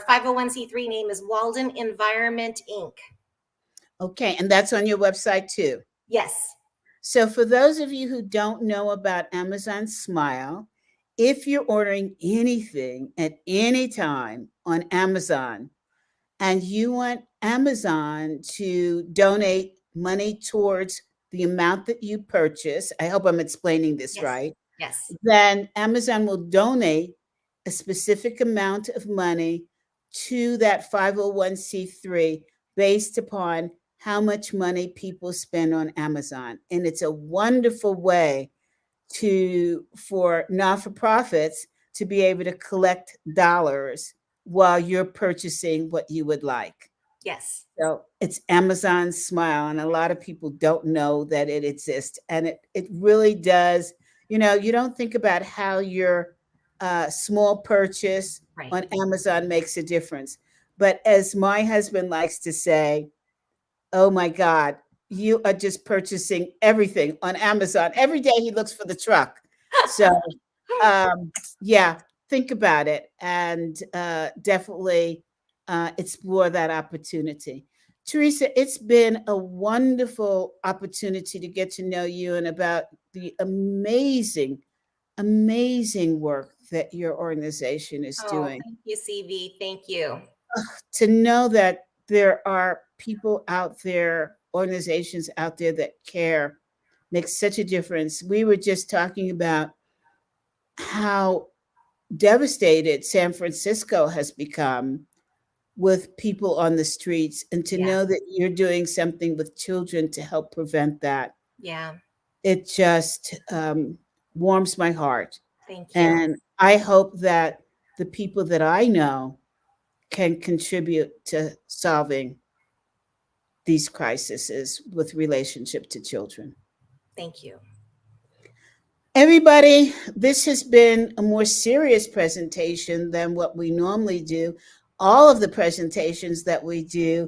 501c3 name is Walden Environment Inc. Okay, and that's on your website too? Yes. So for those of you who don't know about Amazon Smile, if you're ordering anything at any time on Amazon and you want Amazon to donate money towards the amount that you purchase, I hope I'm explaining this right. Yes. Then Amazon will donate a specific amount of money to that 501c3 based upon how much money people spend on Amazon. And it's a wonderful way for not-for-profits to be able to collect dollars while you're purchasing what you would like. Yes. So it's Amazon Smile, and a lot of people don't know that it exists. And it really does. You don't think about how your small purchase on Amazon makes a difference. But as my husband likes to say, oh my God, you are just purchasing everything on Amazon. Every day he looks for the truck. So yeah, think about it, and definitely explore that opportunity. Teresa, it's been a wonderful opportunity to get to know you and about the amazing, amazing work that your organization is doing. Thank you, CV. Thank you. To know that there are people out there, organizations out there that care, makes such a difference. We were just talking about how devastated San Francisco has become with people on the streets, and to know that you're doing something with children to help prevent that. Yeah. It just warms my heart. Thank you. And I hope that the people that I know can contribute to solving these crises with relationship to children. Thank you. Everybody, this has been a more serious presentation than what we normally do. All of the presentations that we do,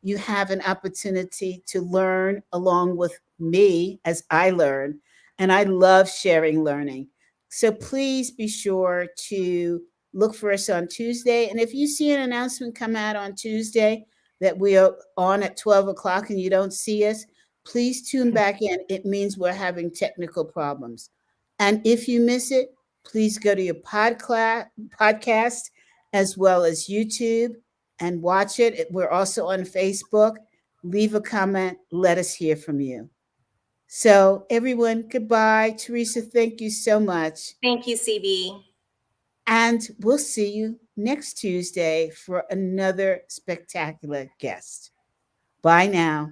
you have an opportunity to learn along with me as I learn, and I love sharing learning. So please be sure to look for us on Tuesday. And if you see an announcement come out on Tuesday, that we are on at 12 o'clock and you don't see us, please tune back in. It means we're having technical problems. And if you miss it, please go to your podcast as well as YouTube and watch it. We're also on Facebook. Leave a comment. Let us hear from you. So, everyone, goodbye. Teresa, thank you so much. Thank you, CB. And we'll see you next Tuesday for another spectacular guest. Bye now.